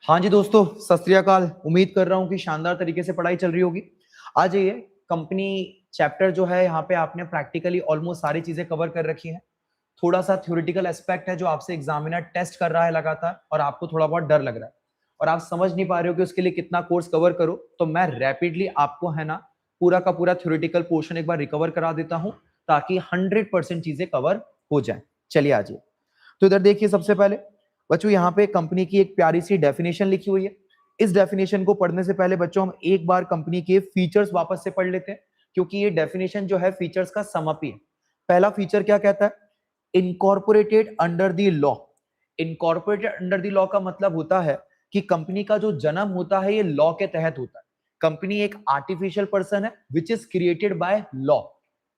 हाँ जी दोस्तों, सत श्री अकाल। उम्मीद कर रहा हूँ कि शानदार तरीके से पढ़ाई चल रही होगी। आ जाइए। कंपनी चैप्टर जो है यहाँ पे आपने प्रैक्टिकली ऑलमोस्ट सारी चीजें कवर कर रखी हैं। थोड़ा सा थ्योरेटिकल एस्पेक्ट है जो आपसे एग्जामिनर टेस्ट कर रहा है लगातार, और आपको थोड़ा बहुत डर लग रहा है और आप समझ नहीं पा रहे हो कि उसके लिए कितना कोर्स कवर करो। तो मैं रैपिडली आपको है ना पूरा का पूरा थ्योरेटिकल पोर्शन एक बार रिकवर करा देता हूँ ताकि 100% चीजें कवर हो जाए। चलिए आ जाइए। तो इधर देखिए, सबसे पहले बच्चों यहाँ पे कंपनी की एक प्यारी सी डेफिनेशन लिखी हुई है। इस डेफिनेशन को पढ़ने से पहले बच्चों हम एक बार कंपनी के फीचर्स वापस से पढ़ लेते हैं, क्योंकि ये डेफिनेशन जो है फीचर्स का समअप ही है। पहला फीचर क्या कहता है? Incorporated under the law. Incorporated under the law का मतलब होता है कि कंपनी का जो जन्म होता है ये लॉ के तहत होता है। कंपनी एक आर्टिफिशियल पर्सन है which is created by law.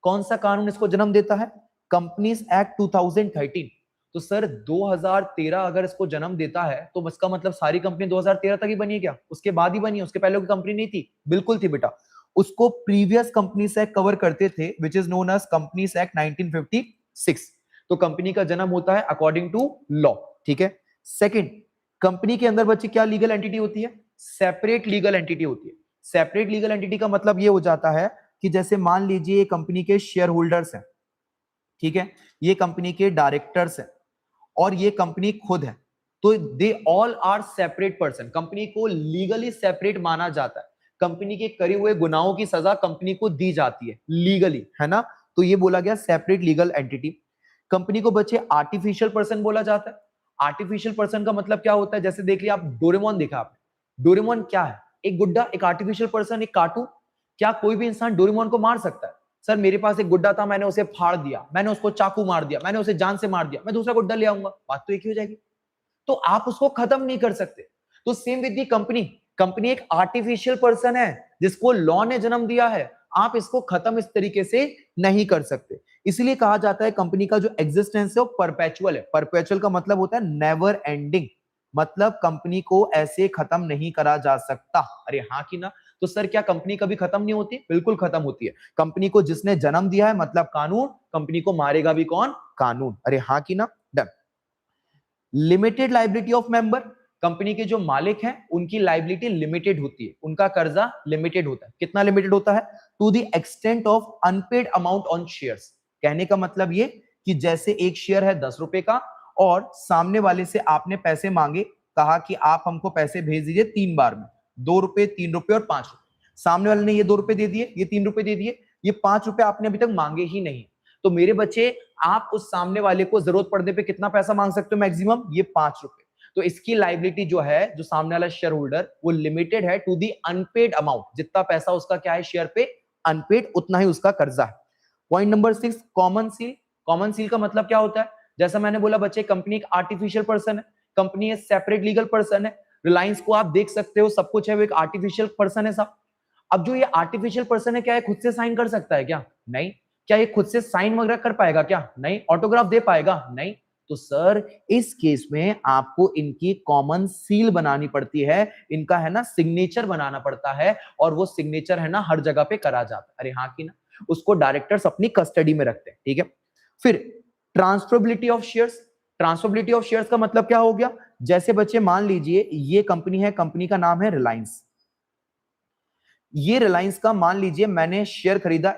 कौन सा कानून इसको जन्म देता है? Companies act 2013। तो सर 2013 अगर इसको जन्म देता है तो इसका मतलब सारी कंपनी 2013 तक ही बनी है क्या? उसके बाद ही बनी है? उसके पहले कोई कंपनी नहीं थी? बिल्कुल थी बेटा। उसको प्रीवियस कंपनीज एक्ट कवर करते थे which is known as companies act 1956। तो कंपनी का जन्म होता है अकॉर्डिंग टू लॉ। ठीक है। सेकंड, कंपनी के अंदर बच्चे क्या लीगल एंटिटी होती है? सेपरेट लीगल एंटिटी होती है। सेपरेट लीगल एंटिटी का मतलब ये हो जाता है कि जैसे मान लीजिए कंपनी के शेयर होल्डर्स हैं, ठीक है, ये कंपनी के डायरेक्टर्स हैं और ये कंपनी खुद है, तो they all are separate person. Company को लीगली सेपरेट माना जाता है। कंपनी के करे हुए गुनाहों की सजा कंपनी को दी जाती है लीगली, है ना? तो ये बोला गया सेपरेट लीगल एंटिटी। कंपनी को बच्चे आर्टिफिशियल पर्सन बोला जाता है। आर्टिफिशियल पर्सन का मतलब क्या होता है? जैसे देख लिया आप, डोरेमोन देखा आपने। डोरेमोन क्या है? एक गुड्डा, एक आर्टिफिशियल पर्सन, एक कार्टून। क्या कोई भी इंसान डोरेमोन को मार सकता है? सर मेरे पास एक गुड्डा था, मैंने उसे फाड़ दिया, मैंने उसको चाकू मार दिया, मैंने उसे जान से मार दिया, मैं दूसरा गुड्डा ले आऊंगा, बात तो एक ही हो जाएगी। तो आप उसको खत्म नहीं कर सकते। तो same with the company. Company एक आर्टिफिशियल पर्सन है जिसको लॉ ने जन्म दिया है। आप इसको खत्म इस तरीके से नहीं कर सकते। इसलिए कहा जाता है कंपनी का जो एग्जिस्टेंस है वो परपेचुअल है। परपेचुअल का मतलब होता है नेवर एंडिंग। मतलब कंपनी को ऐसे खत्म नहीं करा जा सकता। अरे हाँ कि ना? तो सर क्या कंपनी कभी खत्म नहीं होती? बिल्कुल खत्म होती है। कंपनी को जिसने जन्म दिया है मतलब कानून, कंपनी को मारेगा भी कौन? कानून। अरे हाँ कि ना? Done. Limited liability of member. Company के जो मालिक हैं उनकी लाइबिलिटी लिमिटेड होती है, उनका कर्जा लिमिटेड होता है। कितना लिमिटेड होता है? To the extent of unpaid amount on shares. कहने का मतलब ये कि जैसे एक शेयर है 10 रुपए का और सामने वाले से आपने पैसे मांगे, कहा कि आप हमको पैसे भेज दीजिए 3 बार में, 2 रुपए, 3 रुपए और 5 रुपए। सामने वाले ने ये 2 रुपए दे दिए, ये 3 रुपए दे दिए, ये 5 रुपए आपने अभी तक मांगे ही नहीं। तो मेरे बच्चे, आप उस सामने वाले को जरूरत पड़ने पे कितना पैसा मांग सकते हो मैक्सिमम? ये 5 रुपए। तो इसकी लाइबिलिटी जो है, जो सामने वाला शेयर होल्डर, वो लिमिटेड है टू दी अनपेड अमाउंट। जितना पैसा उसका क्या है शेयर पे अनपेड, उतना ही उसका कर्जा है। Point number 6, common seal. Common seal का मतलब क्या होता है? जैसा मैंने बोला बच्चे, कंपनी एक आर्टिफिशियल पर्सन है, कंपनी एक सेपरेट लीगल पर्सन है। रिलायंस को आप देख सकते हो, सब कुछ है, वो एक आर्टिफिशियल पर्सन है साहब। अब जो ये आर्टिफिशियल पर्सन है, क्या ये खुद से साइन कर सकता है क्या? नहीं। क्या ये खुद से साइन वगैरह कर पाएगा क्या? नहीं। ऑटोग्राफ दे पाएगा? नहीं। तो सर इस केस में आपको इनकी कॉमन सील बनानी पड़ती है, इनका है ना सिग्नेचर बनाना पड़ता है, और वो सिग्नेचर है ना हर जगह पे करा जाता है। अरे हाँ कि ना? उसको डायरेक्टर्स अपनी कस्टडी में रखते हैं। ठीक है। फिर transferability of shares. Transferability of shares का मतलब क्या हो गया? जैसे बच्चे मान लीजिए ये कंपनी है, कंपनी का नाम है रिलायंस। ये रिलायंस का मान लीजिए मैंने शेयर खरीदा,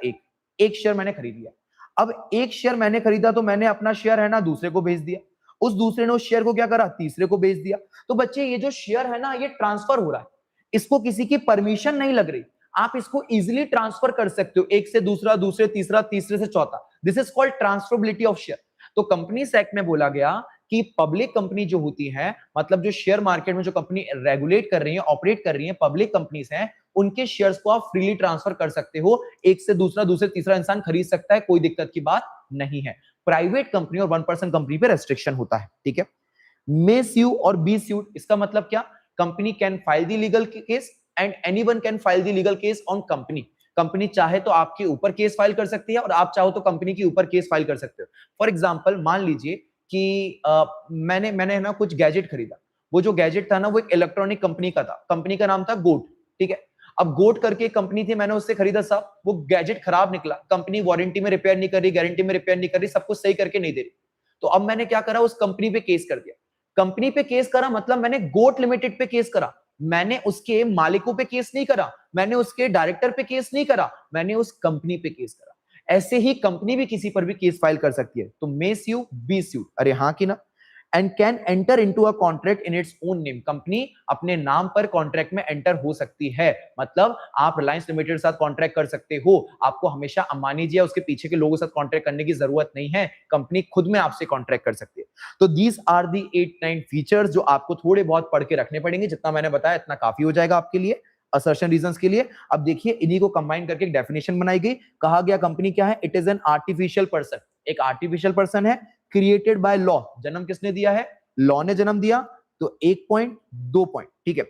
एक शेयर मैंने खरीद लिया। अब एक शेयर मैंने खरीदा तो मैंने अपना शेयर है ना दूसरे को बेच दिया। उस दूसरे ने उस शेयर को क्या करा? तीसरे को बेच दिया। तो बच्चे ये जो शेयर है ना ये ट्रांसफर हो रहा है, इसको किसी की परमिशन नहीं लग रही। आप इसको इजिली ट्रांसफर कर सकते हो, एक से दूसरा, दूसरे तीसरा, तीसरे से चौथा। This is called transferability of share. तो कंपनीज एक्ट में बोला गया कि पब्लिक कंपनी जो होती है, मतलब जो शेयर मार्केट में जो कंपनी रेगुलेट कर रही है, ऑपरेट कर रही है, पब्लिक कंपनीज हैं, उनके शेयर्स को आप फ्रीली ट्रांसफर कर सकते हो। एक से दूसरा, दूसरे तीसरा इंसान खरीद सकता है, कोई दिक्कत की बात नहीं है। प्राइवेट कंपनी और 1% कंपनी पे रेस्ट्रिक्शन होता है। ठीक है। मे स्यू और बी स्यूड, इसका मतलब क्या? Company can file the legal case and anyone can file the legal case on company. Company चाहे तो आपके ऊपर केस फाइल कर सकती है और आप चाहो तो कंपनी के ऊपर केस फाइल कर सकते हो। फॉर एग्जांपल मान लीजिए कि मैंने ना कुछ गैजेट खरीदा। वो जो गैजेट था ना वो एक इलेक्ट्रॉनिक कंपनी का था, कंपनी का नाम था गोट। ठीक है। अब गोट करके कंपनी थी, मैंने उससे खरीदा साहब, वो गैजेट खराब निकला, कंपनी वारंटी में रिपेयर नहीं कर रही, गारंटी में रिपेयर नहीं कर रही, सब कुछ सही करके नहीं दे रही। तो अब मैंने क्या करा? उस कंपनी पे केस कर दिया। कंपनी पे केस करा मतलब मैंने गोट लिमिटेड पे केस करा, मैंने उसके मालिकों पे केस नहीं करा, मैंने उसके डायरेक्टर पे केस नहीं करा, मैंने उस कंपनी पे केस करा। ऐसे ही कंपनी भी किसी पर भी केस फाइल कर सकती है। तो मे स्यू, बी स्यू, अरे हाँ कि ना। And can enter into a contract in its own name, company अपने नाम पर कॉन्ट्रैक्ट में एंटर हो सकती है। मतलब आप रिलायंस लिमिटेड के साथ कॉन्ट्रैक्ट कर सकते हो, आपको हमेशा अंबानी जी या उसके पीछे के लोगों के साथ कॉन्ट्रैक्ट करने की जरूरत नहीं है, कंपनी खुद में आपसे कॉन्ट्रैक्ट कर सकती है। तो दीज आर दी 8-9 फीचर्स जो आपको थोड़े बहुत पढ़ के रखने पड़ेंगे, जितना मैंने बताया इतना काफी हो जाएगा आपके लिए असर्शन रीजंस के लिए। अब देखिए इन्हीं को कंबाइन करके एक डेफिनेशन बनाई गई, कहा गया कंपनी क्या है, it is an artificial person, एक आर्टिफिशियल पर्सन है, क्रिएटेड बाय लॉ, जन्म किसने दिया है, लॉ ने जन्म दिया। तो 1 पॉइंट 2 पॉइंट, ठीक है।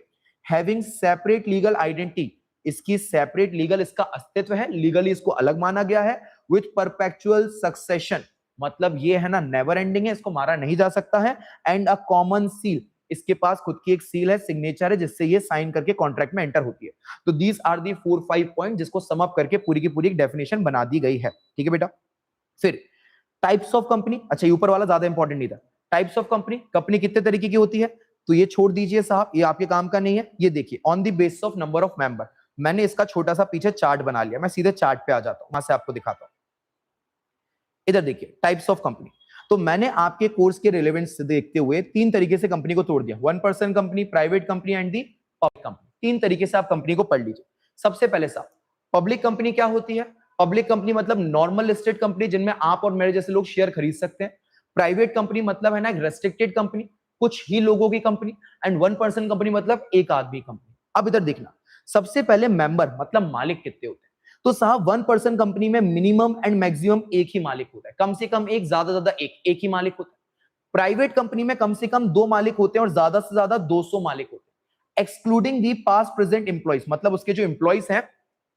हैविंग सेपरेट लीगल आइडेंटिटी, इसकी सेपरेट लीगल इसका अस्तित्व है, लीगली इसको अलग माना गया है। विथ परपेचुअल सक्सेशन, मतलब ये है ना नेवर एंडिंग है, इसको मारा नहीं जा सकता है। एंड अ कॉमन सील, इसके पास खुद की एक सील है, सिग्नेचर है, जिससे ये साइन करके कॉन्ट्रैक्ट में एंटर होती है। तो दीज आर दी 4-5 पॉइंट जिसको सम अप करके पूरी की पूरी एक डेफिनेशन बना दी गई है, ठीक है बेटा। फिर टाइप्स ऑफ कंपनी, अच्छा ये ऊपर वाला ज्यादा इंपॉर्टेंट नहीं था। टाइप्स ऑफ कंपनी, कंपनी कितने तरीके की होती है, तो ये छोड़ दीजिए साहब, ये आपके काम का नहीं है। ये देखिए on the basis of number of member, मैंने इसका छोटा सा पीछे चार्ट बना लिया, मैं सीधे चार्ट पे आ जाता हूं, वहां से आपको दिखाता हूं। इधर देखिए टाइप्स ऑफ कंपनी, तो मैंने आपके कोर्स के रिलेवेंस से देखते हुए 3 तरीके से कंपनी को तोड़ दिया, 1 person company, private company and the public company. 3 तरीके से आप कंपनी को पढ़ लीजिए। सबसे पहले साहब पब्लिक कंपनी क्या होती है, पब्लिक कंपनी मतलब नॉर्मल लिस्टेड कंपनी जिनमें आप और मेरे जैसे लोग शेयर खरीद सकते हैं। प्राइवेट कंपनी मतलब है ना एक रेस्ट्रिक्टेड कंपनी, कुछ ही लोगों की कंपनी। एंड 1 पर्सन कंपनी मतलब एक आदमी कंपनी। अब इधर देखना, सबसे पहले मेंबर मतलब मालिक कितने होते हैं, तो साहब 1 पर्सन कंपनी में मिनिमम एंड मैक्सिमम एक ही मालिक होता है, कम से कम एक, ज्यादा से ज्यादा एक ही मालिक होता है। प्राइवेट कंपनी में कम से कम 2 मालिक होते हैं और ज्यादा से ज्यादा 200 मालिक होते हैं, excluding the past present employees, मतलब उसके जो एम्प्लॉइज हैं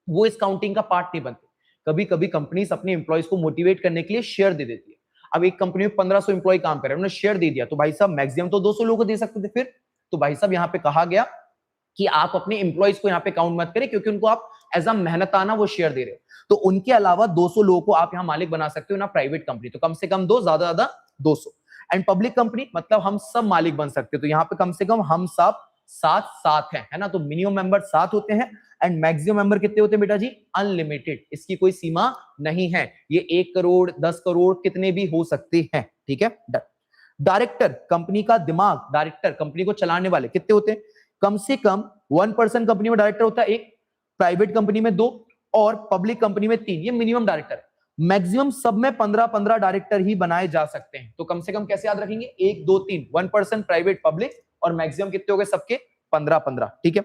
वो इस काउंटिंग का पार्ट नहीं बनते। कभी कभी कंपनीज अपने एम्प्लॉइज को मोटिवेट करने के लिए शेयर दे देती है। अब एक कंपनी में 1500 एम्प्लॉय काम कर रहे हैं, उन्होंने शेयर दे दिया, तो भाई साहब मैक्सिमम तो 200 लोगों को दे सकते थे फिर। तो भाई साहब यहाँ पे कहा गया कि आप अपने एम्प्लॉइज को यहाँ पे काउंट मत करें, क्योंकि उनको आप एज अ मेहनताना वो शेयर दे रहे हो। तो उनके अलावा 200 लोगों को आप यहाँ मालिक बना सकते हो ना प्राइवेट कंपनी, तो कम से कम 2, ज्यादा ज्यादा 200। एंड पब्लिक कंपनी मतलब हम सब मालिक बन सकते हो, तो यहाँ पे कम से कम हम सब 7 है ना, तो मिनिमम मेंबर 7 होते हैं। एंड मैक्सिमम मेंबर कितने होते हैं बेटा जी, अनलिमिटेड, इसकी कोई सीमा नहीं है, ये 1 करोड़ 10 करोड़ कितने भी हो सकते हैं, ठीक है। डायरेक्टर कंपनी का दिमाग, डायरेक्टर कंपनी को चलाने वाले कितने होते हैं, कम से कम 1 पर्सन कंपनी में डायरेक्टर होता है 1, प्राइवेट कंपनी में 2 और पब्लिक कंपनी में 3, ये मिनिमम डायरेक्टर है। मैक्सिमम सब में 15-15 डायरेक्टर ही बनाए जा सकते हैं। तो कम से कम कैसे याद रखेंगे, 1 2 3, 1 पर्सन प्राइवेट पब्लिक, और मैक्सिमम कितने हो गए सबके 15-15, ठीक है।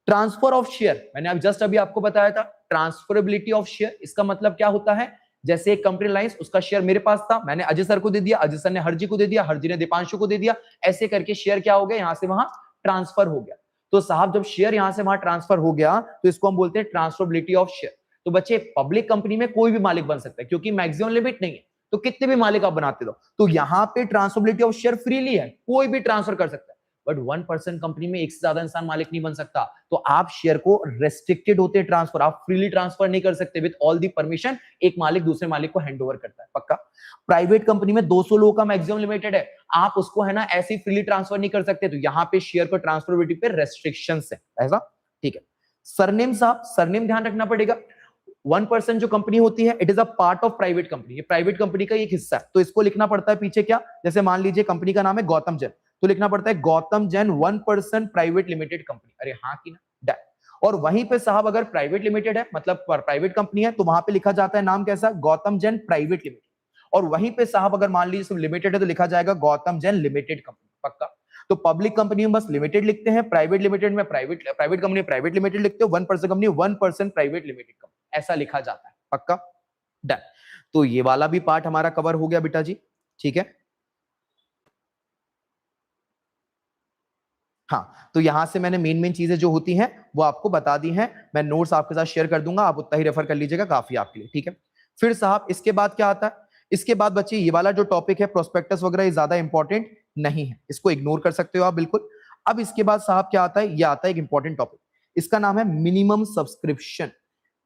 ट्रांसफर ऑफ शेयर, मैंने अब जस्ट अभी आपको बताया था ट्रांसफरेबिलिटी ऑफ शेयर, इसका मतलब क्या होता है, जैसे एक कंपनी लाइंस, उसका शेयर मेरे पास था, मैंने अजय सर को दे दिया, अजय सर ने हरजी को दे दिया, हरजी ने दीपांशु को दे दिया, ऐसे करके शेयर क्या हो गया, यहां से वहां ट्रांसफर हो गया। तो साहब जब शेयर यहां से वहां ट्रांसफर हो गया तो इसको हम बोलते हैं ट्रांसफरेबिलिटी ऑफ शेयर। तो बच्चे पब्लिक कंपनी में कोई भी मालिक बन सकता है, क्योंकि मैक्सिमम लिमिट नहीं है, तो कितने भी मालिक आप बनाते दो। तो यहाँ पे ट्रांसफरेबिलिटी ऑफ शेयर फ्रीली है, कोई भी ट्रांसफर कर सकता है। बट 1 पर्सन कंपनी में एक से ज्यादा इंसान मालिक नहीं बन सकता, तो आप शेयर को रेस्ट्रिक्टेड होते हैं ट्रांसफर, आप फ्रीली ट्रांसफर नहीं कर सकते, विद ऑल दी परमिशन एक मालिक दूसरे मालिक को हैंड ओवर करता है, पक्का। प्राइवेट कंपनी में 200 लोगों का मैक्सिमम लिमिटेड है, आप उसको है ना ऐसे फ्रीली ट्रांसफर नहीं कर सकते, तो यहाँ पे शेयर को ट्रांसफरेबिलिटी पे रेस्ट्रिक्शंस है, ऐसा, ठीक है। सरनेम साहब, सरनेम ध्यान रखना पड़ेगा। 1 पर्सन जो कंपनी होती है, it is a part of private company, ये प्राइवेट कंपनी का एक हिस्सा है, तो इसको लिखना पड़ता है पीछे क्या, जैसे मान लीजिए कंपनी का नाम है गौतम जैन, तो लिखना पड़ता है Gautam Jain 1 person private limited company, अरे हाँ की ना, डन। और वहीं पे साहब अगर प्राइवेट लिमिटेड है, मतलब प्राइवेट कंपनी है, तो वहां पे लिखा जाता है नाम कैसा, गौतम जैन प्राइवेट लिमिटेड। और वहीं पे साहब अगर मान लीजिए लिमिटेड है तो लिखा जाएगा गौतम जैन लिमिटेड कंपनी, पक्का। तो पब्लिक कंपनी में बस लिमिटेड लिखते हैं, प्राइवेट लिमिटेड में प्राइवेट कंपनी प्राइवेट लिमिटेड लिखते हो, 1 person company 1 person private limited company, ऐसा लिखा जाता है, पक्का, डन। तो ये वाला भी पार्ट हमारा कवर हो गया बेटा जी, ठीक है। हाँ, तो यहां से मैंने मेन चीजें जो होती हैं वो आपको बता दी हैं, मैं नोट्स आपके साथ शेयर कर दूंगा, आप उतना ही रेफर कर लीजिएगा, काफी आपके लिए, ठीक है। फिर साहब इसके बाद क्या आता है, इसके बाद बच्चे ये वाला जो टॉपिक है प्रोस्पेक्टस वगैरह, ये ज्यादा इंपॉर्टेंट नहीं है, इसको इग्नोर कर सकते हो आप बिल्कुल। अब इसके बाद साहब क्या आता है, ये आता है एक इंपॉर्टेंट टॉपिक, इसका नाम है मिनिमम सब्सक्रिप्शन।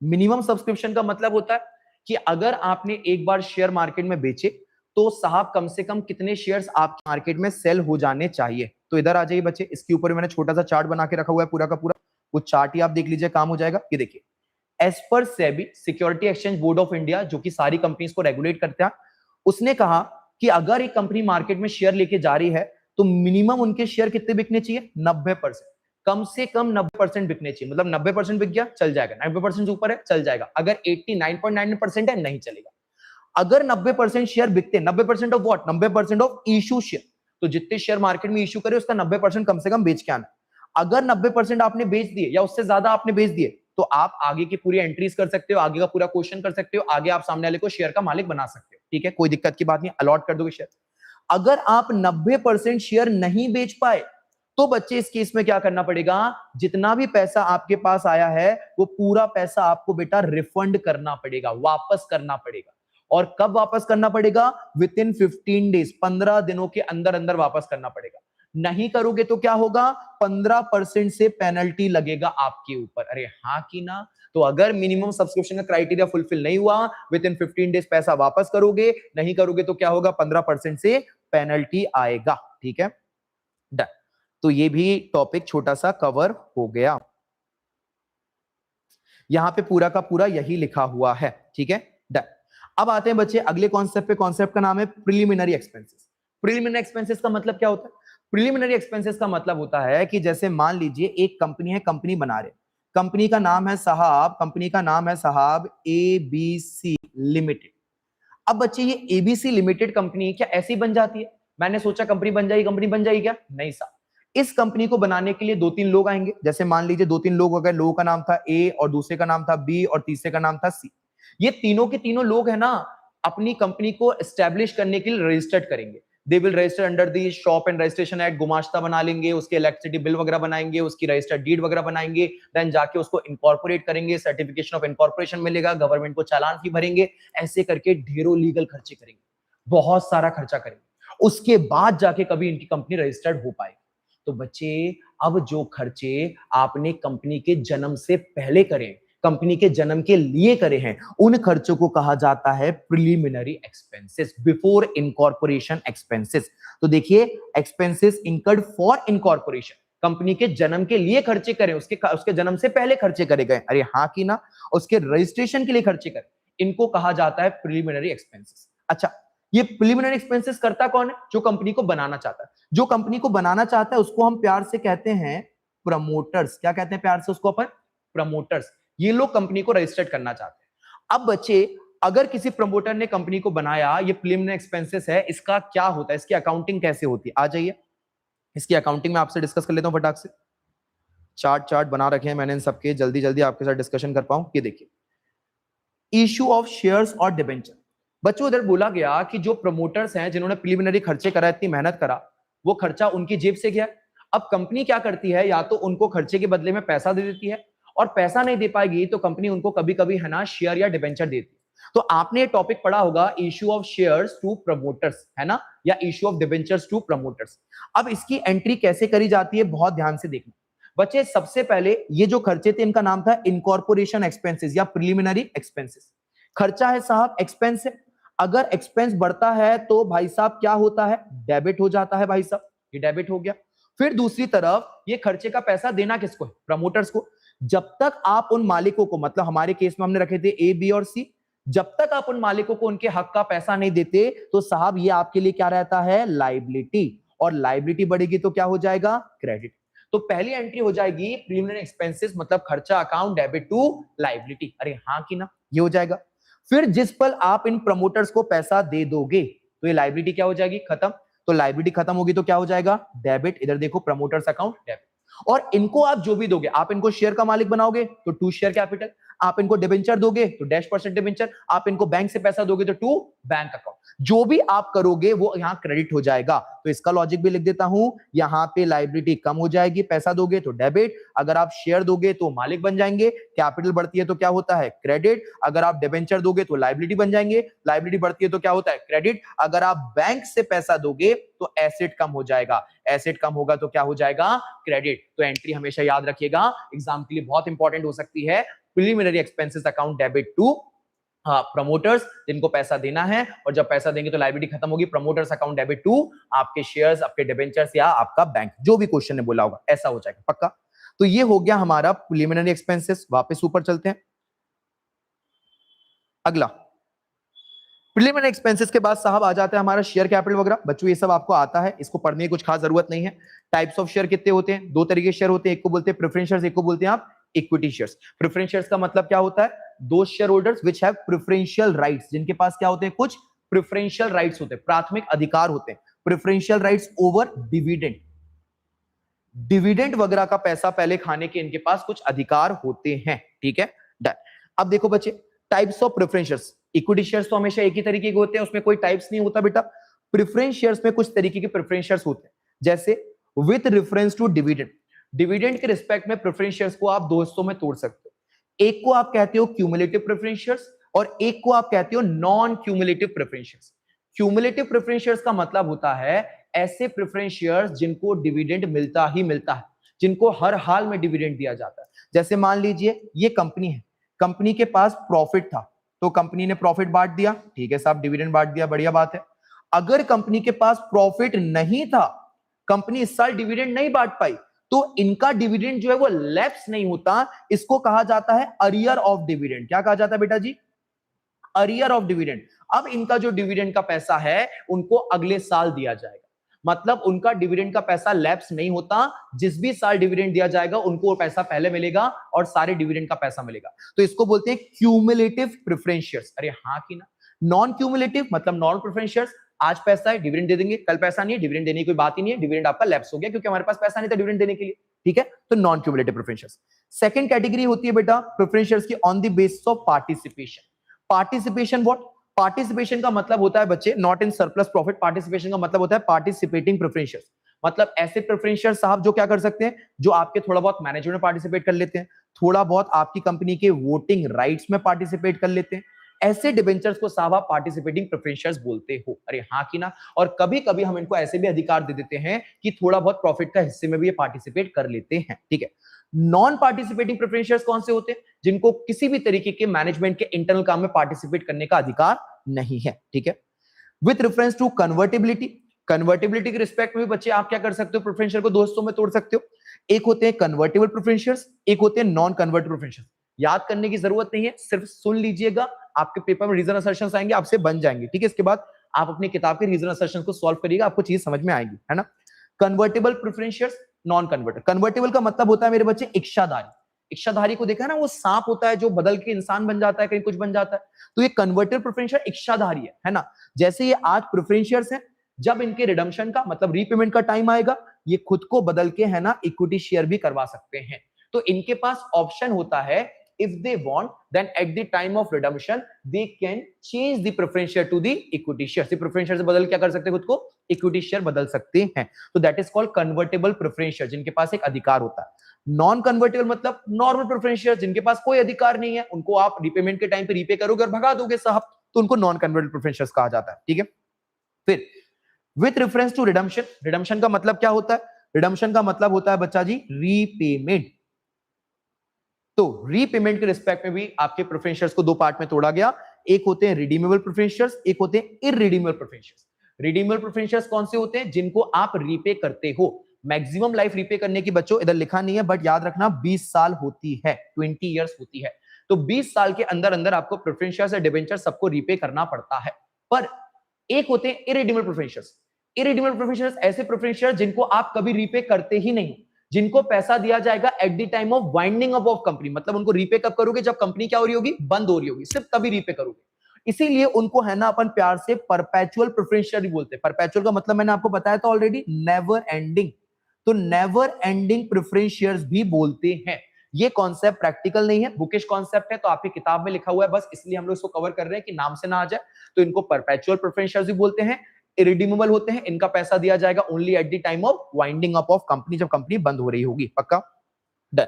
मिनिमम सब्सक्रिप्शन का मतलब होता है कि अगर आपने एक बार शेयर मार्केट में बेचे तो साहब कम से कम कितने शेयर्स आपके मार्केट में सेल हो जाने चाहिए। तो इधर आ जाइए बच्चे, इसके ऊपर मैंने छोटा सा चार्ट बना के रखा हुआ है पूरा का पूरा, वो चार्ट ही आप देख लीजिए, काम हो जाएगा। ये देखिए, as per SEBI security exchange board of India, जो कि सारी कंपनीज को रेगुलेट करता है, उसने कहा कि अगर एक कंपनी मार्केट में शेयर लेके जा रही है तो मिनिमम उनके शेयर कितने बिकने चाहिए, 90%, कम से कम 90% बिकने चाहिए। मतलब 90% बिक गया चल जाएगा, 90% ऊपर है चल जाएगा, अगर 89.9% है नहीं चलेगा। अगर 90% शेयर बिकते, 90% of what, 90% of issue share, तो जितने शेयर मार्केट में इशू करे उसका 90% कम से कम बेच के आना। अगर 90% आपने बेच दिए या उससे ज्यादा आपने बेच दिए तो आप आगे की पूरी एंट्रीज कर सकते हो, आगे का पूरा क्वेश्चन कर सकते हो, आगे आप सामने वाले को शेयर का मालिक बना सकते हो। ठीक है, कोई दिक्कत की बात नहीं, अलॉट कर दोगे शेयर। अगर आप 90% शेयर नहीं बेच पाए तो बच्चे इस केस में क्या करना पड़ेगा, जितना भी पैसा आपके पास आया है वो पूरा पैसा आपको बेटा रिफंड करना पड़ेगा, वापस करना पड़ेगा। और कब वापस करना पड़ेगा, विद इन 15 डेज, 15 दिनों के अंदर अंदर वापस करना पड़ेगा। नहीं करोगे तो क्या होगा, 15% से पेनल्टी लगेगा आपके ऊपर। अरे हाँ कि ना। तो अगर मिनिमम सब्सक्रिप्शन का क्राइटेरिया फुलफिल नहीं हुआ, विद इन 15 डेज पैसा वापस करोगे, नहीं करोगे तो क्या होगा, 15% से पेनल्टी आएगा। ठीक है, डन। तो ये भी टॉपिक छोटा सा कवर हो गया, यहां पे पूरा का पूरा यही लिखा हुआ है। ठीक है, डन। अब आते हैं बच्चे अगले कॉन्सेप्ट पे, कॉन्सेप्ट का नाम है प्रिलिमिनरी एक्सपेंसेस। प्रिलिमिनरी एक्सपेंसेस का मतलब क्या होता है, प्रिलिमिनरी एक्सपेंसेस का मतलब होता है कि जैसे मान लीजिए एक कंपनी है, कंपनी बना रहे, कंपनी का नाम है साहब, कंपनी का नाम है साहब एबीसी लिमिटेड। अब बच्चे ये एबीसी लिमिटेड कंपनी क्या ऐसी ही बन जाती है, मैंने सोचा कंपनी बन जाएगी, कंपनी बन जाएगी, क्या नहीं साहब। इस कंपनी को बनाने के लिए 2-3 लोग आएंगे, जैसे मान लीजिए 2-3 लोग हो गए, लोगों का नाम था ए और दूसरे का नाम था बी और तीसरे का नाम था सी। ये तीनों के तीनों लोग है ना, अपनी कंपनी को एस्टेब्लिश करने के लिए रजिस्टर्ड करेंगे। They will register under the shop and registration act, गुमाश्ता बना लेंगे, उसके इलेक्ट्रिसिटी बिल वगैरह बनाएंगे, उसकी रजिस्टर्ड डीड वगैरह बनाएंगे, देन जाके उसको इनकॉर्पोरेट करेंगे, सर्टिफिकेशन ऑफ इनकॉर्पोरेशन मिलेगा, गवर्नमेंट को चालान फी भरेंगे, ऐसे करके ढेरों लीगल खर्चे करेंगे, बहुत सारा खर्चा करेंगे, उसके बाद जाके कभी इनकी कंपनी रजिस्टर्ड हो पाएगी। तो बच्चे अब जो खर्चे आपने कंपनी के जन्म से पहले करे, कंपनी के जन्म के लिए करे हैं, उन खर्चों को कहा जाता है preliminary expenses, before incorporation expenses. तो देखिए, expenses incurred for incorporation, company के जन्म के लिए खर्चे करें, उसके जन्म से पहले खर्चे करे गए, अरे हाँ कि ना, उसके रजिस्ट्रेशन के लिए खर्चे करें, इनको कहा जाता है प्रिलिमिनरी एक्सपेंसेस। अच्छा, ये प्रिलिमिनरी एक्सपेंसेस करता कौन है, जो कंपनी को बनाना चाहता है। जो कंपनी को बनाना चाहता है उसको हम प्यार से कहते हैं प्रमोटर्स। क्या कहते हैं प्यार से उसको अपन, प्रमोटर्स। ये लोग कंपनी को रजिस्टर्ड करना चाहते हैं। अब बच्चे अगर किसी प्रमोटर ने कंपनी को बनाया, ये प्रिलिमिनरी एक्सपेंसेस है, इसका क्या होता है, इसकी अकाउंटिंग कैसे होती है, आ जाइए इसकी अकाउंटिंग में आपसे डिस्कस कर लेता हूं फटाक से। चार्ट बना रखे हैं मैंने इन सबके, जल्दी जल्दी आपके साथ डिस्कशन कर पाऊं। ये देखिए, इश्यू ऑफ शेयर्स और डिबेंचर। बच्चों उधर बोला गया कि जो प्रमोटर्स हैं, जिन्होंने प्रिलिमिनरी खर्चे करा, इतनी मेहनत करा, वो खर्चा उनकी जेब से गया। अब कंपनी क्या करती है, या तो उनको खर्चे के बदले में पैसा दे देती है, और पैसा नहीं दे पाएगी तो कंपनी उनको कभी कभी है ना शेयर या डिबेंचर देती है। तो आपने ये टॉपिक पढ़ा होगा, issue of shares to promoters, है ना, या issue of debentures to promoters. अब इसकी एंट्री कैसे करी जाती है, बहुत ध्यान से देखना बच्चे। सबसे पहले ये जो खर्चे थे, इनका नाम था इनकॉर्पोरेशन एक्सपेंसेस या प्रिलिमिनरी एक्सपेंसेस। खर्चा है साहब, एक्सपेंस है, अगर एक्सपेंस बढ़ता है तो भाई साहब क्या होता है, डेबिट हो जाता है भाई साहब, ये डेबिट हो गया। फिर दूसरी तरफ ये खर्चे का पैसा देना किसको है, प्रमोटर्स को। जब तक आप उन मालिकों को, मतलब हमारे केस में हमने रखे थे ए बी और सी, जब तक आप उन मालिकों को उनके हक का पैसा नहीं देते तो साहब ये आपके लिए क्या रहता है, लायबिलिटी, और लायबिलिटी बढ़ेगी तो क्या हो जाएगा, क्रेडिट। तो पहली एंट्री हो जाएगी प्रीलिमिनरी एक्सपेंसेस, मतलब खर्चा अकाउंट, डेबिट टू लायबिलिटी। अरे हाँ कि ना, ये हो जाएगा। फिर जिस पल आप इन प्रमोटर्स को पैसा दे दोगे तो ये लायबिलिटी क्या हो जाएगी, खत्म। तो लायबिलिटी खत्म होगी तो क्या हो जाएगा, डेबिट। इधर देखो, प्रमोटर्स अकाउंट, डेबिट। और इनको आप जो भी दोगे, आप इनको शेयर का मालिक बनाओगे तो टू शेयर कैपिटल, आप इनको डिबेंचर दोगे तो -% डिबेंचर, आप इनको बैंक से पैसा दोगे तो टू बैंक अकाउंट। जो भी आप करोगे वो यहां क्रेडिट हो जाएगा। तो इसका लॉजिक भी लिख देता हूं, यहां पे लायबिलिटी कम हो जाएगी, पैसा दोगे तो डेबिट, अगर आप शेयर दोगे तो मालिक बन जाएंगे, कैपिटल बढ़ती है तो क्या होता है, क्रेडिट, अगर आप डिबेंचर दोगे तो लायबिलिटी बन जाएंगे, लायबिलिटी बढ़ती है तो क्या होता है, क्रेडिट, अगर आप बैंक से पैसा दोगे तो एसेट कम हो जाएगा, एसेट कम होगा तो क्या हो जाएगा, क्रेडिट। तो एंट्री हमेशा याद रखिएगा, एग्जाम के लिए बहुत इंपॉर्टेंट हो सकती है, preliminary expenses account debit to हाँ, प्रमोटर्स जिनको पैसा देना है, और जब पैसा देंगे तो लायबिलिटी खत्म होगी, प्रमोटर्स अकाउंट डेबिट टू आपके शेयर्स, आपके डिबेंचर्स या आपका बैंक, जो भी क्वेश्चन ने बोला होगा ऐसा हो जाएगा पक्का। तो ये हो गया हमारा प्रिलिमिनरी एक्सपेंसेस। वापस ऊपर चलते हैं। अगला प्रिलिमिनरी एक्सपेंसेस के बाद साहब आ जाता है हमारा शेयर कैपिटल वगैरह। बच्चों ये सब आपको आता है, इसको पढ़ने की कुछ खास जरूरत नहीं है। टाइप्स ऑफ शेयर कितने होते हैं? दो तरीके शेयर होते हैं, एक को बोलते हैं प्रेफरेंस शेयर्स, एक को बोलते हैं आप इक्विटी शेयर्स। प्रेफरेंस शेयर्स का मतलब क्या होता है? दो share holders which have preferential rights, जिनके पास क्या होते हैं? कुछ प्रेफरेंशियल राइट्स होते हैं, प्राथमिक अधिकार होते हैं। Preferential rights over dividend, dividend वगैरह का पैसा पहले खाने के इनके पास कुछ अधिकार होते हैं। ठीक है, डन। अब देखो बच्चे, types of preference shares. Equity shares तो हमेशा एक ही तरीके के होते हैं, उसमें कोई टाइप्स नहीं होता बेटा। प्रेफरेंस शेयर्स में कुछ तरीके के प्रेफरेंस शेयर्स होते हैं, जैसे with reference to dividend. Dividend के रिस्पेक्ट में प्रेफरेंस शेयर्स को आप दो हिस्सों में तोड़ सकते हो। एक को आप कहते हो क्यूमुलेटिव प्रेफरेंस शेयर्स, और एक को आप कहते हो non cumulative preference shares. Cumulative preference shares का मतलब होता है ऐसे प्रेफरेंस शेयर्स जिनको डिविडेंड मिलता ही मिलता है, जिनको हर हाल में डिविडेंड दिया जाता है। जैसे मान लीजिए ये कंपनी है, कंपनी के पास प्रॉफिट था तो कंपनी ने प्रॉफिट बांट दिया, ठीक है साहब, डिविडेंड बांट दिया, बढ़िया बात है। अगर कंपनी के पास प्रॉफिट नहीं था, कंपनी इस साल डिविडेंड नहीं बांट पाई, तो इनका डिविडेंड जो है वो लैप्स नहीं होता, इसको कहा जाता है अरियर ऑफ डिविडेंड। क्या कहा जाता है बेटा जी? Arrear of dividend. अब इनका जो डिविडेंड का पैसा है उनको अगले साल दिया जाएगा, मतलब उनका डिविडेंड का पैसा लैप्स नहीं होता, जिस भी साल डिविडेंड दिया जाएगा उनको वो पैसा पहले मिलेगा और सारे डिविडेंड का पैसा मिलेगा। तो इसको बोलते हैं क्यूमुलेटिव प्रेफरेंस शेयर्स। अरे हाँ की ना। नॉन क्यूमुलेटिव मतलब नॉन प्रेफरेंस शेयर्स, आज पैसा है डिविडेंड दे देंगे, कल पैसा नहीं है डिविडेंड देने की कोई बात ही नहीं है, डिविडेंड आपका लैप्स हो गया क्योंकि हमारे पास पैसा नहीं था डिविडेंड देने के लिए। ठीक है, तो non cumulative preference shares. Second category होती है बेटा प्रेफरेंस शेयर्स की on the basis of participation. Participation what? Participation का मतलब होता है बच्चे not in surplus profit. Participation का मतलब होता है पार्टिसिपेटिंग प्रेफरेंस शेयर्स, मतलब ऐसे प्रेफरेंस शेयर्स साहब जो क्या कर सकते हैं, जो आपके थोड़ा बहुत मैनेजमेंट में पार्टिसिपेट कर लेते हैं, थोड़ा बहुत आपकी कंपनी के वोटिंग राइट्स में पार्टिसिपेट कर लेते हैं। ऐसे डिबेंचर्स को साहब आप पार्टिसिपेटिंग प्रेफरेंस शेयर्स बोलते हो। अरे हाँ की ना। और कभी कभी हम इनको ऐसे भी अधिकार दे देते हैं कि थोड़ा बहुत प्रॉफिट का हिस्से में भी ये पार्टिसिपेट कर लेते हैं। ठीक है, नॉन पार्टिसिपेटिंग प्रेफरेंस शेयर्स कौन से होते हैं? जिनको किसी भी तरीके के मैनेजमेंट के इंटरनल काम में पार्टिसिपेट करने का अधिकार नहीं है। ठीक है, with reference to convertibility. Convertibility के रिस्पेक्ट में भी बच्चे आप क्या कर सकते हो? प्रेफरेंस शेयर को दो हिस्सों में तोड़ सकते हो। एक होते हैं कन्वर्टेबल प्रेफरेंस शेयर्स, एक होते हैं नॉन कन्वर्टेबल प्रेफरेंस शेयर्स। याद करने की जरूरत नहीं है, सिर्फ सुन लीजिएगा, आपके पेपर में रीजन असर्शंस आएंगे, आपसे बन जाएंगे। ठीक है, इसके बाद आप अपनी किताब के रीजन असर्शंस को सॉल्व करिएगा, आपको चीज समझ में आएगी, है ना। Convertible preference shares, non convertible. Convertible का मतलब होता है मेरे बच्चे इच्छाधारी। इच्छाधारी को देखा है ना, वो सांप होता है जो बदल के इंसान बन जाता है, कहीं कुछ बन जाता है, तो ये कन्वर्टेबल प्रेफरेंस शेयर इच्छाधारी है ना। जैसे ये आज प्रेफरेंस शेयर्स हैं, जब इनके रिडम्पशन का मतलब रीपेमेंट का टाइम आएगा, ये खुद को बदल के है ना इक्विटी शेयर भी करवा सकते हैं। तो इनके पास ऑप्शन होता है, if they want then at the time of redemption they can change the preference share to the equity share। preference share से बदल क्या कर सकते हैं? खुद को इक्विटी शेयर बदल सकते हैं। तो that is called convertible preference share, जिनके पास एक अधिकार होता है। नॉन कन्वर्टेबल मतलब नॉर्मल प्रेफरेंस शेयर, जिनके पास कोई अधिकार नहीं है, उनको आप रिपेमेंट के टाइम पे रीपे करोगे और भगा दोगे साहब, तो उनको नॉन कन्वर्टेबल प्रेफरेंस शेयर कहा जाता है। ठीक है, फिर with reference to redemption. Redemption का मतलब क्या होता है? रिडम्पशन का मतलब होता है बच्चा जी रीपेमेंट। तो रीपेमेंट के रिस्पेक्ट में भी आपके प्रेफरेंस शेयर्स को दो पार्ट में तोड़ा गया। एक होते हैं रिडीमेबल प्रेफरेंस शेयर्स, एक होते हैं irredeemable preference shares. Redeemable preference shares कौन से होते हैं? जिनको आप रीपे करते हो। मैक्सिमम लाइफ रीपे करने की बच्चों इधर लिखा नहीं है, बट याद रखना 20 साल होती है, 20 इयर्स होती है। तो 20 साल के अंदर अंदर आपको प्रेफरेंस शेयर्स या डिबेंचर सबको रीपे करना पड़ता है। पर एक होते हैं irredeemable preference shares. Irredeemable preference shares ऐसे प्रेफरेंस शेयर जिनको आप कभी रीपे करते ही नहीं, जिनको पैसा दिया जाएगा eight the time of winding up of company. मतलब उनको रीपे कब करोगे? जब कंपनी क्या हो रही होगी? बंद हो रही होगी, सिर्फ तभी रीपे करोगे। इसीलिए उनको है ना अपन प्यार से परपेचुअल प्रेफरेंस शेयर बोलते हैं। परपेचुअल का मतलब मैंने आपको बताया था ऑलरेडी, नेवर एंडिंग। तो नेवर एंडिंग प्रेफरेंस शेयर्स भी बोलते हैं। ये कॉन्सेप्ट प्रैक्टिकल नहीं है, बुकिश कॉन्सेप्ट है, तो आपकी किताब में लिखा हुआ है, बस इसलिए हम लोग इसको कवर कर रहे हैं कि नाम से ना आ जाए। तो इनको परपेचुअल प्रेफरेंस शेयर्स भी बोलते हैं। इरिडीमेबल होते हैं, इनका पैसा दिया जाएगा only eight the time of winding up of company, जब कंपनी बंद हो रही होगी। पक्का, डन।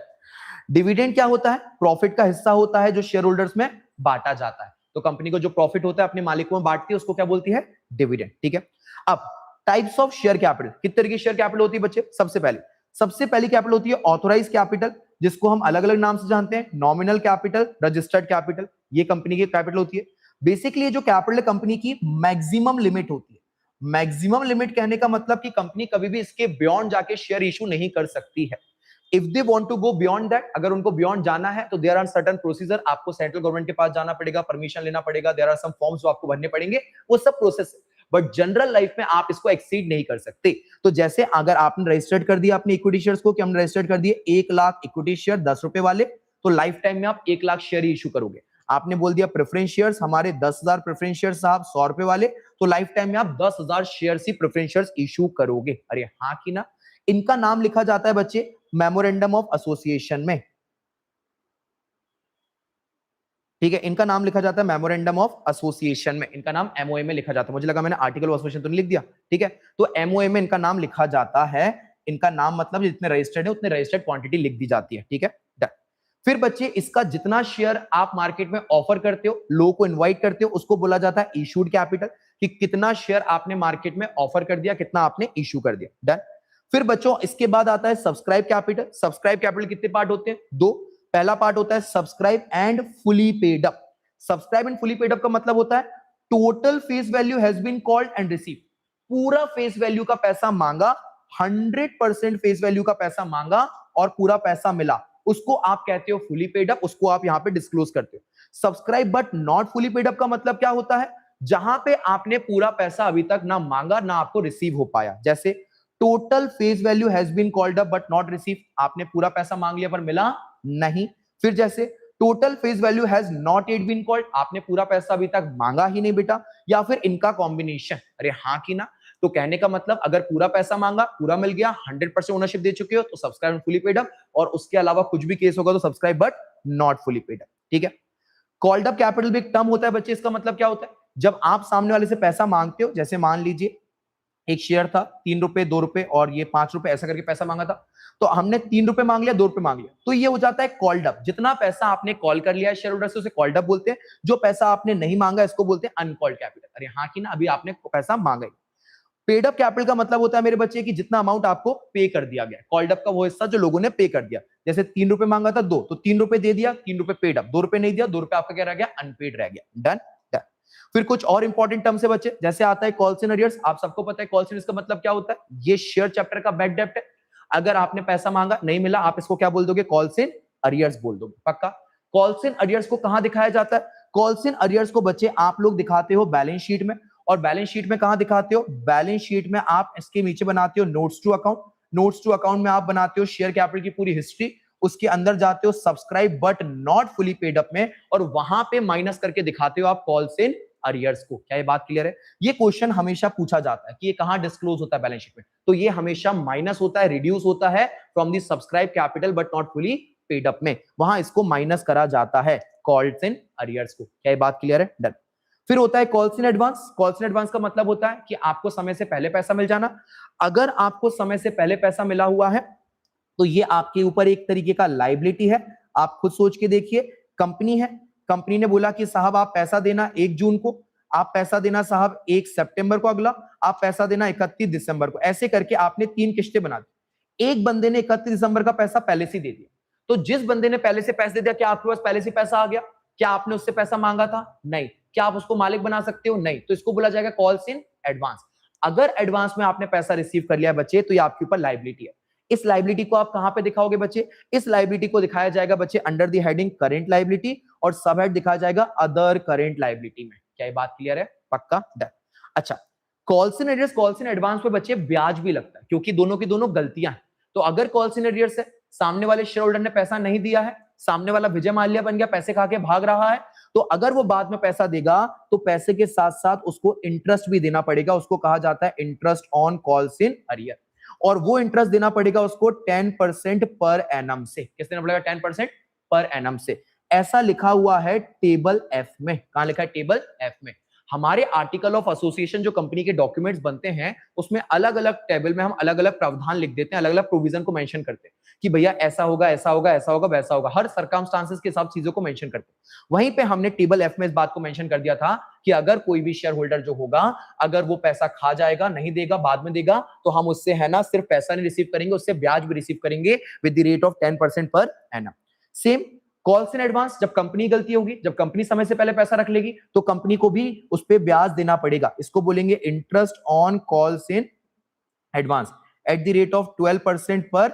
डिविडेंड क्या होता है? प्रॉफिट का हिस्सा होता है जो शेयर होल्डर्स में बांटा जाता है। तो कंपनी को जो प्रॉफिट होता है अपने मालिकों में बांटती है, उसको क्या बोलती है? डिविडेंड। ठीक है, अब टाइप्स ऑफ शेयर कैपिटल। कितने तरह की शेयर कैपिटल होती है बच्चे? सबसे पहली कैपिटल होती है ऑथोराइज कैपिटल, जिसको हम अलग अलग नाम से जानते हैं, नॉमिनल कैपिटल, रजिस्टर्ड कैपिटल। ये कंपनी की कैपिटल होती है। बेसिकली ये जो कैपिटल कंपनी की मैक्सिमम लिमिट होती है। मैक्सिमम लिमिट कहने का मतलब कि कंपनी कभी भी इसके बियॉन्ड जाके शेयर इशू नहीं कर सकती है। If they want to go beyond that, अगर उनको बियॉन्ड जाना है तो देयर आर सर्टेन प्रोसीजर, आपको सेंट्रल गवर्नमेंट के पास जाना पड़ेगा, परमिशन लेना पड़ेगा, देयर आर सम फॉर्म्स जो आपको भरने पड़ेंगे, वो सब प्रोसेस है। बट जनरल लाइफ में आप इसको एक्सीड नहीं कर सकते। तो जैसे अगर आपने रजिस्टर्ड कर दिया अपने इक्विटी शेयर्स को, कि हमने रजिस्टर्ड कर दिए 1 लाख इक्विटी शेयर 10 रुपए वाले, तो लाइफ टाइम में आप 1 लाख शेयर ही इशू करोगे। आपने बोल दिया प्रेफरेंस शेयर्स हमारे 10,000 प्रेफरेंस शेयर साहब 100 रुपए वाले, तो लाइफ टाइम में आप 10,000 शेयर ही प्रेफरेंस शेयर्स इशू करोगे। अरे हाँ कि ना। इनका नाम लिखा जाता है बच्चे मेमोरेंडम ऑफ एसोसिएशन में। ठीक है, इनका नाम लिखा जाता है मेमोरेंडम ऑफ एसोसिएशन में, इनका नाम एमओए में लिखा जाता है। मुझे लगा मैंने आर्टिकल ऑफ एसोसिएशन तो नहीं लिख दिया। ठीक है, तो एमओए में इनका नाम लिखा जाता है। इनका नाम मतलब जितने रजिस्टर्ड है उतने रजिस्टर्ड क्वांटिटी लिख दी जाती है। ठीक है, डन। फिर बच्चे इसका जितना शेयर आप मार्केट में ऑफर करते हो, लोगों को इन्वाइट करते हो, उसको बोला जाता है इशूड कैपिटल, कि कितना शेयर आपने मार्केट में ऑफर कर दिया, कितना आपने इशू कर दिया। डन। फिर बच्चों इसके बाद आता है सब्सक्राइब कैपिटल। सब्सक्राइब कैपिटल कितने पार्ट होते हैं? 2। पहला पार्ट होता है subscribe and fully paid up. Subscribe and fully paid up का मतलब होता है total face value has been called and receive. पूरा फेस वैल्यू का पैसा मांगा, 100% फेस वैल्यू का पैसा मांगा और पूरा पैसा मिला, उसको आप कहते हो फुली पेड अप, उसको आप यहां पे डिस्क्लोज करते हो। Subscribe but not fully paid up का मतलब क्या होता है? जहां पे आपने पूरा पैसा अभी तक ना मांगा ना आपको रिसीव हो पाया। जैसे total face value has been called up but not receive, आपने पूरा पैसा मांग लिया पर मिला नहीं। फिर जैसे total face value has not yet been called, आपने पूरा पैसा अभी तक मांगा ही नहीं बेटा। या फिर इनका कॉम्बिनेशन। अरे हाँ कि ना। तो कहने का मतलब अगर पूरा पैसा मांगा, पूरा मिल गया, 100% ओनरशिप दे चुके हो, तो subscribe and fully paid up, और उसके अलावा कुछ भी केस होगा तो subscribe but not fully paid up. ठीक है, कॉल्ड अप कैपिटल भी एक टर्म होता है बच्चे। इसका मतलब क्या होता है? जब आप सामने वाले से पैसा मांगते हो, जैसे मान लीजिए एक शेयर था 3 रुपए 2 रुपए और ये 5 रुपए, ऐसा करके पैसा मांगा था, तो हमने 3 रुपए मांग लिया 2 रुपए मांग लिया, तो ये हो जाता है कॉल्ड अप। जितना पैसा आपने कॉल कर लिया शेयर होल्डर से उसे कॉल्ड अप बोलते हैं। जो पैसा आपने नहीं मांगा इसको बोलते हैं अनकॉल्ड कैपिटल। अरे हाँ कि ना, अभी आपने पैसा मांगा ही। पेड अप कैपिटल का मतलब होता है मेरे बच्चे कि जितना अमाउंट आपको पे कर दिया गया। कॉल्ड अप का वो हिस्सा जो लोगों ने पे कर दिया। जैसे 3 रुपए मांगा था 2, तो 3 रुपए दे दिया, 3 रुपए पेड अप। 2 रुपए नहीं दिया, 2 रुपए आपका क्या रह गया? अनपेड रह गया। डन। फिर कुछ और इंपॉर्टेंट टर्म से बच्चे, जैसे आता है कॉल्स इन अरियर्स। आप सबको पता है कॉल्स इन का मतलब क्या होता है? ये शेयर चैप्टर का बैड डेप्ट है। अगर आपने पैसा मांगा नहीं मिला, आप इसको क्या बोल दोगे? कॉल्स इन अरियर्स बोल दोगे। पक्का? कॉल्स इन अरियर्स को कहां दिखाया जाता है? कॉल्स इन अरियर्स को बच्चे आप लोग दिखाते हो बैलेंस शीट में। और बैलेंस शीट में कहां दिखाते हो? बैलेंस शीट में आप इसके नीचे बनाते हो notes to account. Notes to account में आप बनाते हो शेयर कैपिटल की पूरी हिस्ट्री। उसके अंदर जाते हो subscribe but not fully paid up में, और वहां पे माइनस करके दिखाते हो आप कॉल्स इन अरियर्स को। क्या ये बात क्लियर है? ये क्वेश्चन हमेशा पूछा जाता है कि ये कहां डिस्क्लोज होता है बैलेंस शीट में, तो ये हमेशा माइनस होता है, रिड्यूस होता है from the subscribe capital but not fully paid up में, वहां इसको माइनस करा जाता है कॉल्स इन अरियर्स को। क्या ये बात क्लियर है? डन। फिर होता है calls in advance. Calls in advance का मतलब होता है कि आपको समय से पहले पैसा मिल जाना। अगर आपको समय से पहले पैसा मिला हुआ है तो ये आपके ऊपर एक तरीके का लायबिलिटी है। आप खुद सोच के देखिए, कंपनी है, कंपनी ने बोला कि साहब आप पैसा देना 1 जून को, आप पैसा देना साहब 1 सितंबर को, अगला आप पैसा देना 31 दिसंबर को। ऐसे करके आपने 3 किस्तें बना दी। एक बंदे ने 31 दिसंबर का पैसा पहले से दे दिया, तो जिस बंदे ने पहले से पैसे दे दिया, क्या आपके पास पहले से पैसा आ गया? क्या आपने उससे पैसा मांगा था? नहीं। क्या आप उसको मालिक बना सकते हो? नहीं। तो इसको बोला जाएगा कॉल्स इन एडवांस। अगर एडवांस में आपने पैसा रिसीव कर लिया बच्चे, तो ये आपके ऊपर लायबिलिटी है। इस लायबिलिटी को आप कहां पे दिखाओगे बच्चे? इस लायबिलिटी को दिखाया जाएगा बच्चे under the heading current liability, और सब हेड दिखाया जाएगा अदर करंट लायबिलिटी में। क्या ये बात क्लियर है? पक्का? डन। अच्छा, calls in arrears, calls in advance पे बच्चे ब्याज भी लगता है, क्योंकि दोनों की दोनों गलतियां हैं। तो अगर कॉल्स इन अरियर्स है, सामने वाले शेयर होल्डर ने पैसा नहीं दिया है, सामने वाला विजय माल्या बन गया, पैसे खा के भाग रहा है, तो अगर वो बाद में पैसा देगा तो पैसे के साथ साथ उसको इंटरेस्ट भी देना पड़ेगा। उसको कहा जाता है interest on calls in arrear, और वो इंटरेस्ट देना पड़ेगा उसको 10% पर एनम से। किस देना पड़ेगा? 10% पर एनम से। ऐसा लिखा हुआ है टेबल एफ में। कहां लिखा है? टेबल एफ में। हमारे आर्टिकल ऑफ एसोसिएशन जो कंपनी के डॉक्यूमेंट्स बनते हैं, उसमें अलग अलग टेबल में हम अलग अलग प्रावधान लिख देते हैं, अलग अलग प्रोविजन को मेंशन करते हैं कि भैया ऐसा होगा, ऐसा होगा, ऐसा होगा, वैसा होगा। हर सर्कमस्टांसेस के हिसाब चीजों को मेंशन करते हैं। वहीं पे हमने टेबल एफ में इस बात को मेंशन कर दिया था कि अगर कोई भी शेयर होल्डर जो होगा, अगर वो पैसा खा जाएगा, नहीं देगा, बाद में देगा, तो हम उससे है ना सिर्फ पैसा नहीं रिसीव करेंगे, उससे ब्याज भी रिसीव करेंगे with the rate of 10% per annum. Same calls in advance, जब कंपनी गलती होगी, जब कंपनी समय से पहले पैसा रख लेगी तो कंपनी को भी उस पे ब्याज देना पड़ेगा, इसको बोलेंगे interest on calls in advance at the rate of 12% per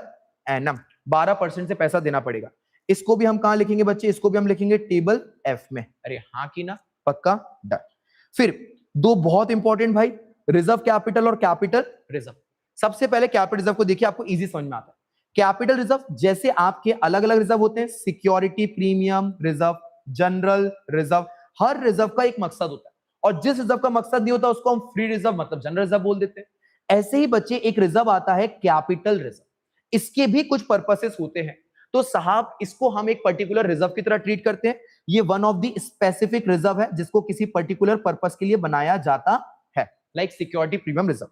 annum, 12% से पैसा देना पड़ेगा। इसको भी हम कहां लिखेंगे बच्चे, इसको भी हम लिखेंगे टेबल एफ में। अरे हाँ की ना, पक्का, डन। फिर दो बहुत इंपॉर्टेंट भाई, रिजर्व कैपिटल और कैपिटल रिजर्व। सबसे पहले कैपिटल रिजर्व को देखिए, आपको इजी समझ में आता है। कैपिटल रिजर्व जैसे आपके अलग अलग रिजर्व होते हैं, security premium reserve, general reserve, हर रिजर्व का एक मकसद होता है, और जिस रिजर्व का मकसद नहीं होता उसको हम फ्री रिजर्व मतलब जनरल रिजर्व बोल देते हैं। ऐसे ही बच्चे एक रिजर्व आता है कैपिटल रिजर्व, इसके भी कुछ पर्पसेस होते हैं, तो साहब इसको हम एक पर्टिकुलर रिजर्व की तरह ट्रीट करते हैं। ये one of the specific reserve है जिसको किसी पर्टिकुलर पर्पस के लिए बनाया जाता है, लाइक सिक्योरिटी प्रीमियम रिजर्व।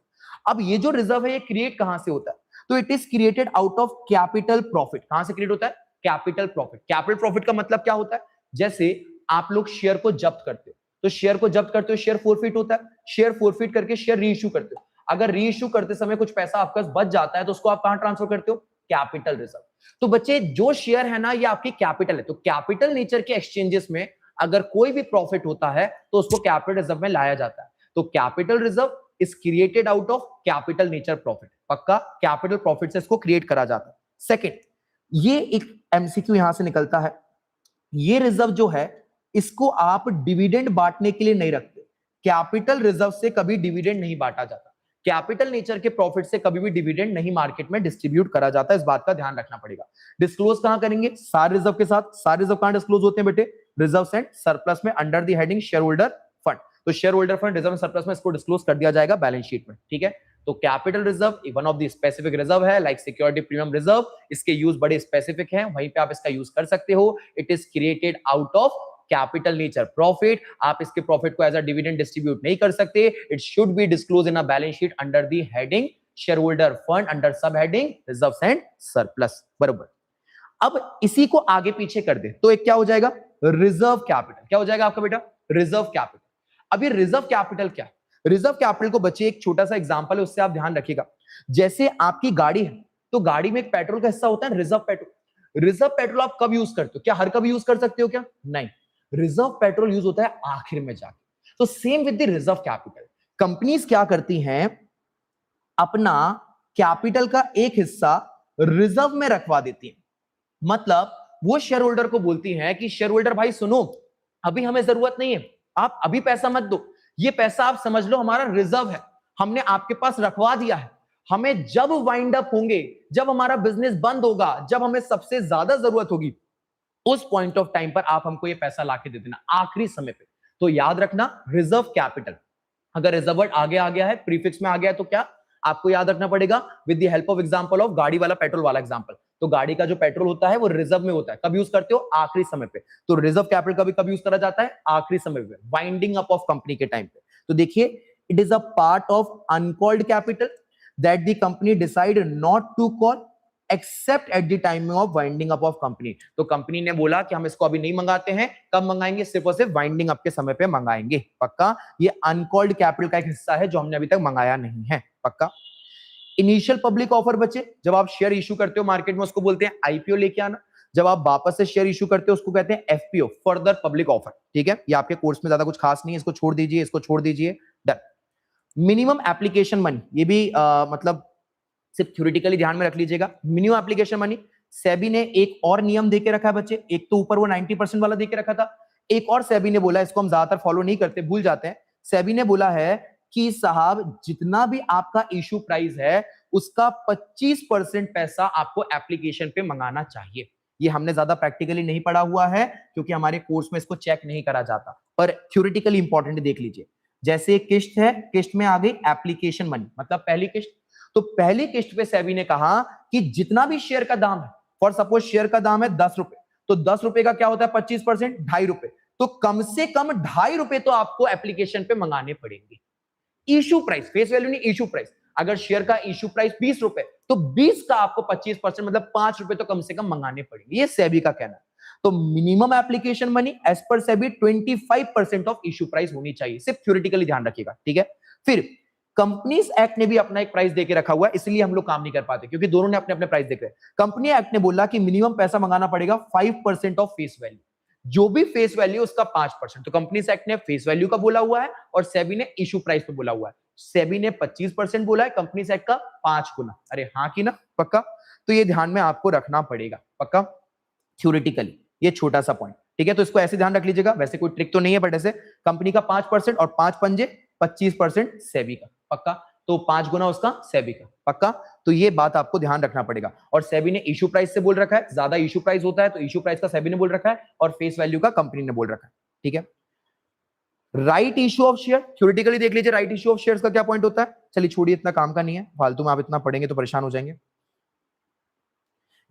अब ये जो रिजर्व है ये क्रिएट कहां से होता है, तो it is created out of capital profit. कहां से क्रिएट होता है, कैपिटल प्रॉफिट। कैपिटल प्रॉफिट का मतलब क्या होता है, जैसे आप लोग शेयर को जब्त करते हो, तो शेयर को जब्त करते हो, शेयर फोरफिट होता है, शेयर फोरफिट करके शेयर रीइश्यू करते हो। अगर रीइश्यू करते समय कुछ पैसा आपका बच जाता है तो उसको आप कहां ट्रांसफर करते हो, कैपिटल रिजर्व। तो बच्चे जो शेयर है ना ये आपकी कैपिटल है, तो कैपिटल नेचर के एक्सचेंजेस में अगर कोई भी प्रॉफिट होता है तो उसको कैपिटल रिजर्व में लाया जाता है। तो capital reserve is created out of capital nature profit, पक्का कैपिटल प्रॉफिट से इसको क्रिएट करा जाता है। सेकंड, ये एक एमसीक्यू यहां से निकलता है, ये रिजर्व जो है इसको आप डिविडेंड बांटने के लिए नहीं रखते। कैपिटल रिजर्व से कभी डिविडेंड नहीं बांटा जाता, कैपिटल नेचर के प्रॉफिट से कभी भी डिविडेंड नहीं मार्केट में डिस्ट्रीब्यूट करा जाता है, इस बात का ध्यान रखना पड़ेगा। डिस्क्लोज कहां करेंगे, सारे रिजर्व के साथ। सारे रिजर्व कहां डिस्क्लोज होते हैं बेटे, रिजर्व्स एंड सरप्लस में under the heading share holder fund. तो share holder fund, reserve and surplus में इसको डिस्क्लोज कर दिया जाएगा बैलेंस शीट में, ठीक है। तो capital reserve one of the specific reserve है, लाइक सिक्योरिटी प्रीमियम रिजर्व, इसके यूज बड़े स्पेसिफिक हैं, वहीं पे आप इसका यूज कर सकते हो। It is created out of capital nature profit, आप इसके प्रॉफिट को एज अ डिविडेंड डिस्ट्रीब्यूट नहीं कर सकते। It should be disclose in a balance sheet under the heading share holder fund under sub heading reserves and surplus, बरोबर। अब इसी को आगे पीछे कर दे तो एक क्या हो जाएगा, रिजर्व कैपिटल। क्या हो जाएगा आपका बेटा, रिजर्व कैपिटल। अभी रिजर्व कैपिटल क्या है, रिजर्व कैपिटल को बच्चे एक छोटा सा एग्जांपल है उससे आप ध्यान रखिएगा। जैसे आपकी गाड़ी है तो गाड़ी में एक पेट्रोल का हिस्सा होता है रिजर्व पेट्रोल। रिजर्व पेट्रोल आप कब यूज करते हो, क्या हर कभी यूज कर सकते हो क्या, नहीं, रिजर्व पेट्रोल यूज होता है आखिर में जाके। तो same with the reserve capital, companies क्या करती हैं, अपना कैपिटल का एक हिस्सा रिजर्व में रखवा देती हैं। मतलब वो शेयर होल्डर को बोलती हैं कि शेयर होल्डर भाई सुनो, अभी हमें जरूरत नहीं है, आप अभी पैसा मत दो, ये पैसा आप समझ लो हमारा रिजर्व है, हमने आपके पास रखवा दिया है, हमें जब वाइंड अप होंगे, जब हमारा बिजनेस बंद होगा, जब हमें सबसे ज्यादा जरूरत होगी, उस पॉइंट ऑफ टाइम पर आप हमको ये पैसा लाके दे देना आखिरी समय पे। तो याद रखना रिजर्व कैपिटल, अगर रिजर्व वर्ड आगे आ गया है, प्रीफिक्स में आ गया है, तो क्या आपको याद रखना पड़ेगा, with the help of example of गाड़ी वाला पेट्रोल वाला एग्जांपल। तो गाड़ी का जो पेट्रोल होता है वो रिजर्व में होता है, कब यूज करते हो, आखिरी समय पे। तो रिजर्व कैपिटल कभी कब यूज करा जाता है, आखिरी समय पे, वाइंडिंग अप ऑफ कंपनी के टाइम पे। तो देखिए, it is a part of uncalled capital that the company decide not to call except at the time of winding up of company. तो कंपनी ने बोला कि हम इसको अभी नहीं मंगाते हैं, कब मंगाएंगे, सिर्फ और सिर्फ वाइंडिंग अप के समय पे मंगाएंगे, पक्का। ये अनकॉल्ड कैपिटल का एक हिस्सा है जो हमने अभी तक मंगाया नहीं है, पक्का। इनिशियल पब्लिक ऑफर बच्चे, जब आप शेयर इशू करते हो मार्केट में उसको बोलते हैं आईपीओ लेके आना। जब आप वापस से शेयर इशू करते हो उसको कहते हैं एफपीओ, फर्दर पब्लिक ऑफर, ठीक है। ये आपके कोर्स में ज्यादा कुछ खास नहीं है, इसको छोड़ दीजिए, इसको छोड़ दीजिए, डन। मिनिमम एप्लीकेशन मनी, ये भी मतलब सिर्फ थ्योरेटिकली ध्यान में रख लीजिएगा। मिनिमम एप्लीकेशन मनी, सेबी ने एक और नियम देके रखा है बच्चे, एक तो ऊपर वो 90% वाला देके रखा था, एक और सेबी ने बोला, इसको हम ज्यादातर फॉलो नहीं करते, भूल जाते हैं। सेबी ने बोला है कि साहब जितना भी आपका इशू प्राइस है उसका 25% पैसा आपको एप्लीकेशन पे मंगाना चाहिए। ये हमने ज्यादा प्रैक्टिकली नहीं पढ़ा हुआ है क्योंकि हमारे कोर्स में इसको चेक नहीं करा जाता, पर थ्योरेटिकली इंपॉर्टेंट देख लीजिए। जैसे किस्त है, किस्त में आ गई एप्लीकेशन मनी, मतलब पहली किस्त। तो पहली किस्त पे सेबी ने कहा कि जितना भी शेयर का दाम है, फॉर सपोज शेयर का दाम है 10 रुपए, तो 10 रुपए का क्या होता है 25%, 2.5 रुपए। तो कम से कम 2.5 रुपए तो आपको एप्लीकेशन पे मंगाने पड़ेंगे। इशू प्राइस, फेस वैल्यू नहीं, इशू प्राइस। अगर शेयर का इशू प्राइस 20 रुपए, तो 20 का आपको 25% मतलब 5 रुपए तो कम से कम मंगाने पड़ेंगे, ये सेबी का कहना है। तो minimum application money as per SEBI 25% of issue price होनी चाहिए, सिर्फ थ्योरेटिकली ध्यान रखिएगा, ठीक है। फिर कंपनीज एक्ट ने भी अपना एक प्राइस देके रखा हुआ है, इसलिए हम लोग काम नहीं कर पाते, क्योंकि दोनों ने अपने अपने प्राइस देखे। कंपनी एक्ट ने बोला कि मिनिमम पैसा मंगाना पड़ेगा 5% ऑफ फेस वैल्यू, जो भी फेस वैल्यू उसका 5%। तो कंपनीज एक्ट ने फेस वैल्यू का बोला हुआ है और सेबी ने इशू प्राइस पे बोला हुआ है। सेबी ने 25% बोला है, कंपनीज एक्ट का 5 गुना। अरे हाँ की ना, पक्का? तो ये ध्यान में आपको रखना पड़ेगा, पक्का? थ्योरेटिकली ये छोटा सा पॉइंट, ठीक है? तो इसको ऐसे ध्यान रख लीजिएगा, वैसे कोई ट्रिक तो नहीं है, बट ऐसे कंपनी का 5% और 5 पंजे 25% सेबी का, पक्का? तो 5 गुना उसका सेबी का, पक्का? तो ये बात आपको ध्यान रखना पड़ेगा। और सेबी ने इशू प्राइस से बोल रखा है, ज्यादा इशू प्राइस होता है तो इशू प्राइस का सेबी ने बोल रखा है, और फेस वैल्यू का कंपनी ने बोल रखा है, ठीक है? Right issue of share, theoretically देख लीजिए राइट इशू ऑफ शेयर्स का क्या पॉइंट होता है। चलिए छोड़िए, इतना काम का नहीं है, फालतू में आप इतना पढ़ेंगे तो परेशान हो जाएंगे।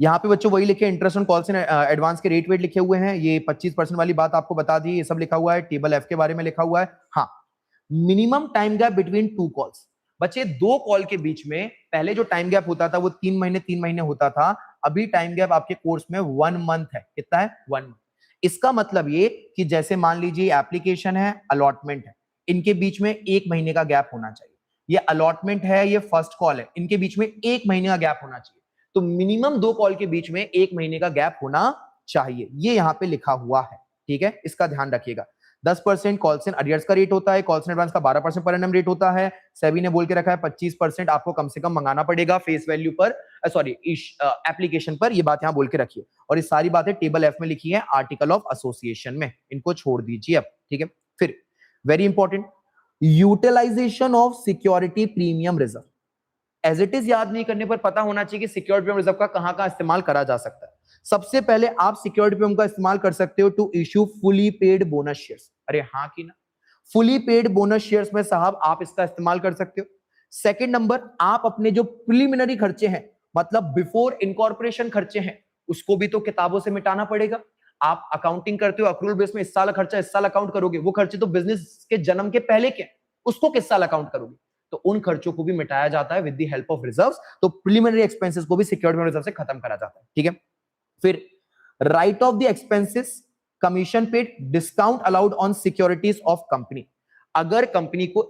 यहाँ पे बच्चों वही लिखे, interest on calls and advance के रेट वेट लिखे हुए हैं, ये 25% वाली बात आपको बता दी, ये सब लिखा हुआ है, टेबल एफ के बारे में लिखा हुआ है। हाँ, minimum time gap between 2 calls, बच्चे 2 कॉल के बीच में पहले जो टाइम गैप होता था वो 3 महीने होता था, अभी टाइम गैप आपके कोर्स में 1 मंथ है। कितना है? 1 मंथ। इसका मतलब ये कि जैसे मान लीजिए एप्लीकेशन है, अलॉटमेंट है, इनके बीच में 1 महीने का गैप होना चाहिए। ये अलॉटमेंट है, ये फर्स्ट कॉल है, इनके बीच में 1 महीने का गैप होना चाहिए। तो मिनिमम 2 कॉल के बीच में 1 महीने का गैप होना चाहिए, ये यहां पे लिखा हुआ है, ठीक है? इसका ध्यान रखिएगा। 10% कॉल्स एंड अरियर्स का रेट होता है, कॉल्स एंड एडवांस का 12% पर एनम रेट होता है। सेबी ने बोल के रखा है 25% आपको कम से कम मंगाना पड़ेगा फेस वैल्यू पर, सॉरी एप्लीकेशन पर, ये बात यहां बोल के रखिए। और ये सारी बातें टेबल एफ में लिखी है, आर्टिकल ऑफ एसोसिएशन में, इनको छोड़ दीजिए अब, ठीक है? फिर very important, utilisation of security premium reserve. As it is याद नहीं करने पर पता होना चाहिए कि सिक्योरिटी प्रीमियम रिजर्व का कहां इस्तेमाल करा जा सकता है। सबसे पहले आप सिक्योरिटी प्रीमियम का इस्तेमाल कर सकते हो to issue fully paid bonus shares. अरे हाँ की ना, फुली पेड बोनस शेयर्स में साहब आप इसका इस्तेमाल कर सकते हो। सेकंड नंबर, आप अपने जो प्रिलिमिनरी खर्चे हैं, मतलब बिफोर इनकॉर्पोरेशन खर्चे हैं, उसको भी तो किताबों से मिटाना पड़ेगा। आप अकाउंटिंग करते हो अक्रूवल बेस में, इस साल खर्चा इस साल अकाउंट करोगे, वो खर्चे तो बिजनेस के जन्म के पहले के, उसको किस साल अकाउंट करोगे? तो उन खर्चों को भी मिटाया जाता है with the help of reserves. तो प्रिलिमिनरी एक्सपेंसेस को भी सिक्योरिटी रिजर्व से खत्म करा जाता है, ठीक है? फिर right of the expenses, commission paid, discount allowed on securities of company. अगर कंपनी को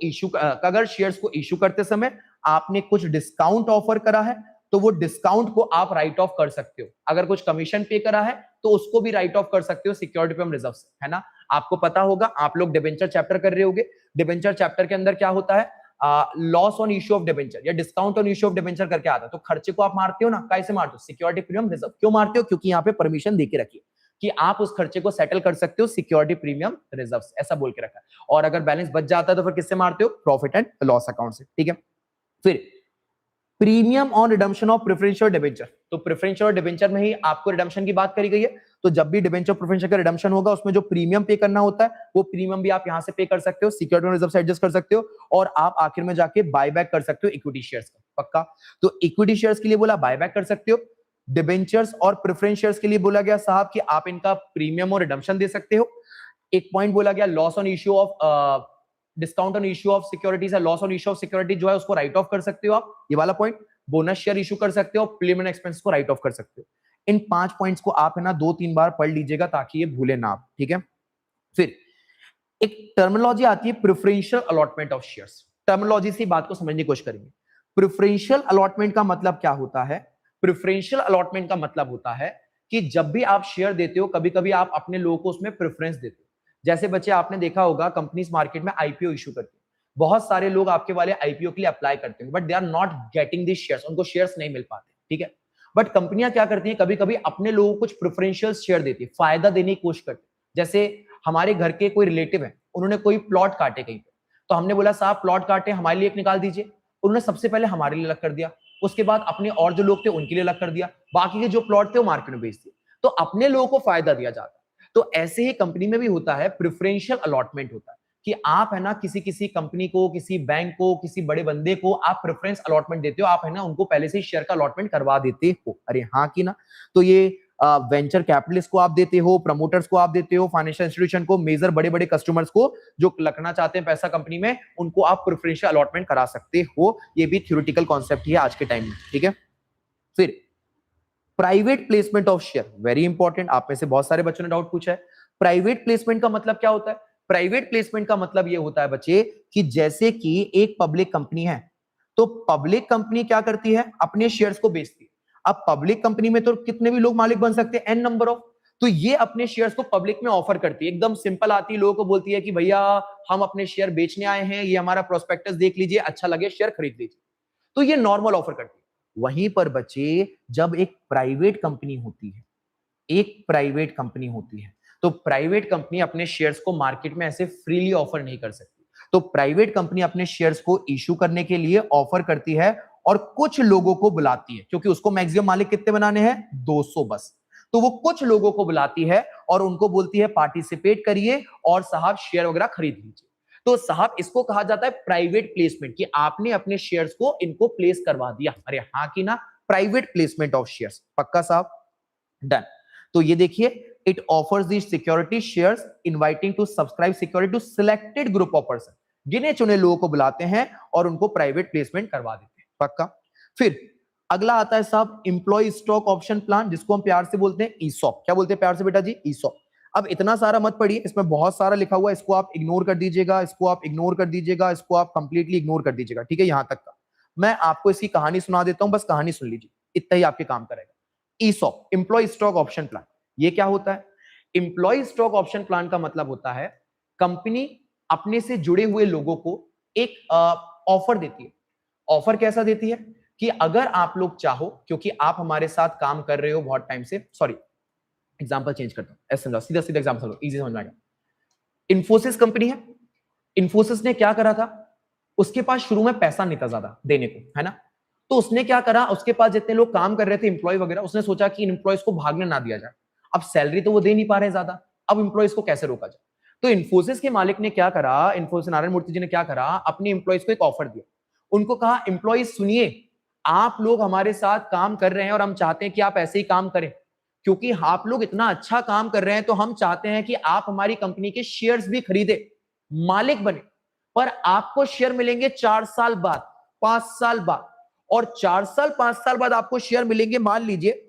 अगर शेयर्स को इश्यू करते समय आपने कुछ डिस्काउंट ऑफर करा है, तो वो डिस्काउंट को आप राइट ऑफ कर सकते हो। अगर कुछ कमीशन पे करा है तो उसको भी राइट ऑफ कर सकते हो सिक्योरिटी प्रीमियम रिजर्व से, है ना? आपको पता होगा, आप लोग डिबेंचर चैप्टर कर रहे होगे, डिबेंचर चैप्टर के अंदर क्या होता है, loss on issue of debenture या discount on issue of debenture करके आता है। तो खर्चे को आप मारते हो ना, कैसे मारते हो? Security premium reserve. क्यों मारते हो? क्योंकि यहाँ पे परमिशन देके रखिए कि आप उस खर्चे को सेटल कर सकते हो सिक्योरिटी प्रीमियम रिजर्व, ऐसा बोल के रखा है। और अगर बैलेंस बच जाता है तो फिर किससे मारते हो? प्रॉफिट एंड लॉस अकाउंट से, ठीक है? फिर premium on redemption of preferential debenture. तो प्रेफरेंशियल डिबेंचर में ही आपको रिडम्पशन की बात करी गई है। तो जब भी डिबेंचर प्रेफरेंशियल का रिडम्पशन होगा, उसमें जो प्रीमियम पे करना होता है, वो प्रीमियम भी आप यहां से पे कर सकते हो, सिक्योरिटी रिजर्व से एडजस्ट कर सकते हो, और आप आखिर में जाके बायबैक कर सकते हो इक्विटी शेयर्स का, पक्का? तो इक्विटी शेयर्स के लिए बोला बायबैक कर सकते हो, डिबेंचर्स और प्रेफरेंस शेयर्स के लिए बोला गया साहब कि आप इनका प्रीमियम और रिडम्पशन दे सकते हो। एक पॉइंट बोला गया loss on issue of discount on issue of securities है, loss on issue of security जो है उसको राइट ऑफ कर सकते हो आप, ये वाला पॉइंट। बोनस शेयर इशू कर सकते हो, प्रीलिमिनरी एक्सपेंस को राइट ऑफ कर सकते हो। इन 5 पॉइंट्स को आप है ना 2-3 बार पढ़ लीजिएगा ताकि ये भूले ना आप, ठीक है? फिर एक टर्मिनोलॉजी आती है preferential allotment of shares. Terminology से बात को समझने की कोशिश करेंगे। प्रेफरेंशियल अलॉटमेंट का मतलब क्या होता है? प्रेफरेंशियल अलॉटमेंट का मतलब होता है कि जब भी आप शेयर देते हो, कभी कभी आप अपने लोगों को उसमें प्रेफरेंस देते हो। जैसे बच्चे आपने देखा होगा कंपनीज मार्केट में आईपीओ इशू करती है, बहुत सारे लोग आपके वाले आईपीओ के लिए अप्लाई करते हैं, but they are not getting this shares, उनको शेयर्स नहीं मिल पाते, ठीक है? बट कंपनियां क्या करती हैं, कभी कभी अपने लोगों को कुछ प्रेफरेंशियल शेयर देती है, फायदा देने की कोशिश करती है। जैसे हमारे घर के कोई रिलेटिव है, उन्होंने कोई प्लॉट काटे कहीं पे, तो हमने बोला साहब प्लॉट काटे, हमारे लिए एक निकाल दीजिए। उन्होंने सबसे पहले हमारे लिए अलग कर दिया, उसके बाद अपने और जो लोग थे उनके लिए अलग कर दिया, बाकी के जो प्लॉट थे वो मार्केट में बेच दिए। तो अपने लोगों को फायदा दिया जाता है। तो ऐसे ही कंपनी में भी होता है, प्रेफरेंशियल अलॉटमेंट होता है कि आप है ना किसी कंपनी को, किसी बैंक को, किसी बड़े बंदे को आप प्रेफरेंस अलॉटमेंट देते हो, आप है ना उनको पहले से ही शेयर का अलॉटमेंट करवा देते हो। अरे हाँ की ना? तो ये वेंचर कैपिटलिस्ट को आप देते हो, प्रमोटर्स को आप देते हो, फाइनेंशियल इंस्टीट्यूशन को, मेजर बड़े बड़े कस्टमर्स को जो लगना चाहते हैं पैसा कंपनी में, उनको आप प्रेफरेंशियल अलॉटमेंट करा सकते हो। ये भी थ्योरेटिकल कॉन्सेप्ट ही है आज के टाइम में, ठीक है? फिर private placement of share, very important, आप में से बहुत सारे बच्चों ने डाउट पूछा है। प्राइवेट प्लेसमेंट का मतलब क्या होता है? प्राइवेट प्लेसमेंट का मतलब ये होता है बच्चे कि जैसे कि एक पब्लिक कंपनी है, तो पब्लिक कंपनी क्या करती है, अपने शेयर्स को बेचती है। अब पब्लिक कंपनी में तो कितने भी लोग मालिक बन सकते हैं, एन नंबर ऑफ, तो ये अपने शेयर्स को पब्लिक में ऑफर करती है, एकदम सिंपल आती है, लोगों को बोलती है कि भैया हम अपने शेयर बेचने आए हैं, ये हमारा प्रोस्पेक्टस देख लीजिए, अच्छा लगे शेयर खरीद लीजिए, तो ये नॉर्मल ऑफर करती है। वहीं पर बच्चे जब एक प्राइवेट कंपनी होती है, एक प्राइवेट कंपनी होती है, तो प्राइवेट कंपनी अपने शेयर्स को मार्केट में ऐसे फ्रीली ऑफर नहीं कर सकती, तो प्राइवेट कंपनी अपने शेयर्स को इश्यू करने के लिए ऑफर करती है और कुछ लोगों को बुलाती है, क्योंकि उसको मैक्सिमम मालिक कितने बनाने हैं, 200 बस, तो वो कुछ लोगों को बुलाती है और उनको बोलती है पार्टिसिपेट करिए और साहब शेयर वगैरह खरीद लीजिए। तो साहब इसको कहा जाता है प्राइवेट प्लेसमेंट, कि आपने अपने शेयर्स को इनको प्लेस करवा दिया। अरे हाँ कि ना, प्राइवेट प्लेसमेंट ऑफ शेयर्स, पक्का साहब, डन। तो ये देखिए, it offers the security shares inviting to subscribe security to selected group of person, गिने चुने लोगों को बुलाते हैं और उनको प्राइवेट प्लेसमेंट करवा देते हैं, पक्का। फिर अगला आता है साहब एम्प्लॉय स्टॉक ऑप्शन प्लान, जिसको हम प्यार से बोलते हैं ईसॉप। क्या बोलते हैं प्यार से बेटा जी, ईसॉप। अब इतना सारा मत पढ़िए, इसमें बहुत सारा लिखा हुआ है, इसको आप इग्नोर कर दीजिएगा, इसको आप इग्नोर कर दीजिएगा, इसको आप कंप्लीटली इग्नोर कर दीजिएगा, ठीक है, यहां तक का। मैं आपको इसकी कहानी सुना देता हूं, बस कहानी सुन लीजिए, इतना ही आपके काम करेगा। ESOP, employ stock option plan, ये क्या होता है? एम्प्लॉय स्टॉक ऑप्शन प्लान का मतलब होता है कंपनी अपने से जुड़े हुए लोगों को एक ऑफर देती है। ऑफर कैसा देती है कि अगर आप लोग चाहो, क्योंकि आप हमारे साथ काम कर रहे हो बहुत टाइम से, सॉरी एग्जांपल चेंज करता हूं, ऐसे समझो, सीधा सीधा एग्जांपल लो, इजी समझ में आएगा। इन्फोसिस कंपनी है, इन्फोसिस ने क्या करा था, उसके पास शुरू में पैसा नहीं था ज्यादा देने को, है ना, तो उसने क्या करा, उसके पास जितने लोग काम कर रहे थे एम्प्लॉय वगैरह, उसने सोचा कि इन एम्प्लॉयज को भागने ना दिया जाए। अब सैलरी तो वो दे नहीं पा रहे ज्यादा, अब एम्प्लॉयज को कैसे रोका जाए? तो इन्फोसिस के मालिक ने क्या करा, इन्फोसिस नारायण मूर्ति जी ने क्या करा, अपने एम्प्लॉयज को एक ऑफर दिया। उनको कहा एम्प्लॉयज सुनिए, आप लोग हमारे साथ काम कर रहे हैं और हम चाहते हैं कि आप ऐसे ही काम करें, क्योंकि आप लोग इतना अच्छा काम कर रहे हैं, तो हम चाहते हैं कि आप हमारी कंपनी के शेयर्स भी खरीदे, मालिक बने, पर आपको शेयर मिलेंगे 4 साल बाद, 5 साल बाद, और 4 साल 5 साल बाद आपको शेयर मिलेंगे, मान लीजिए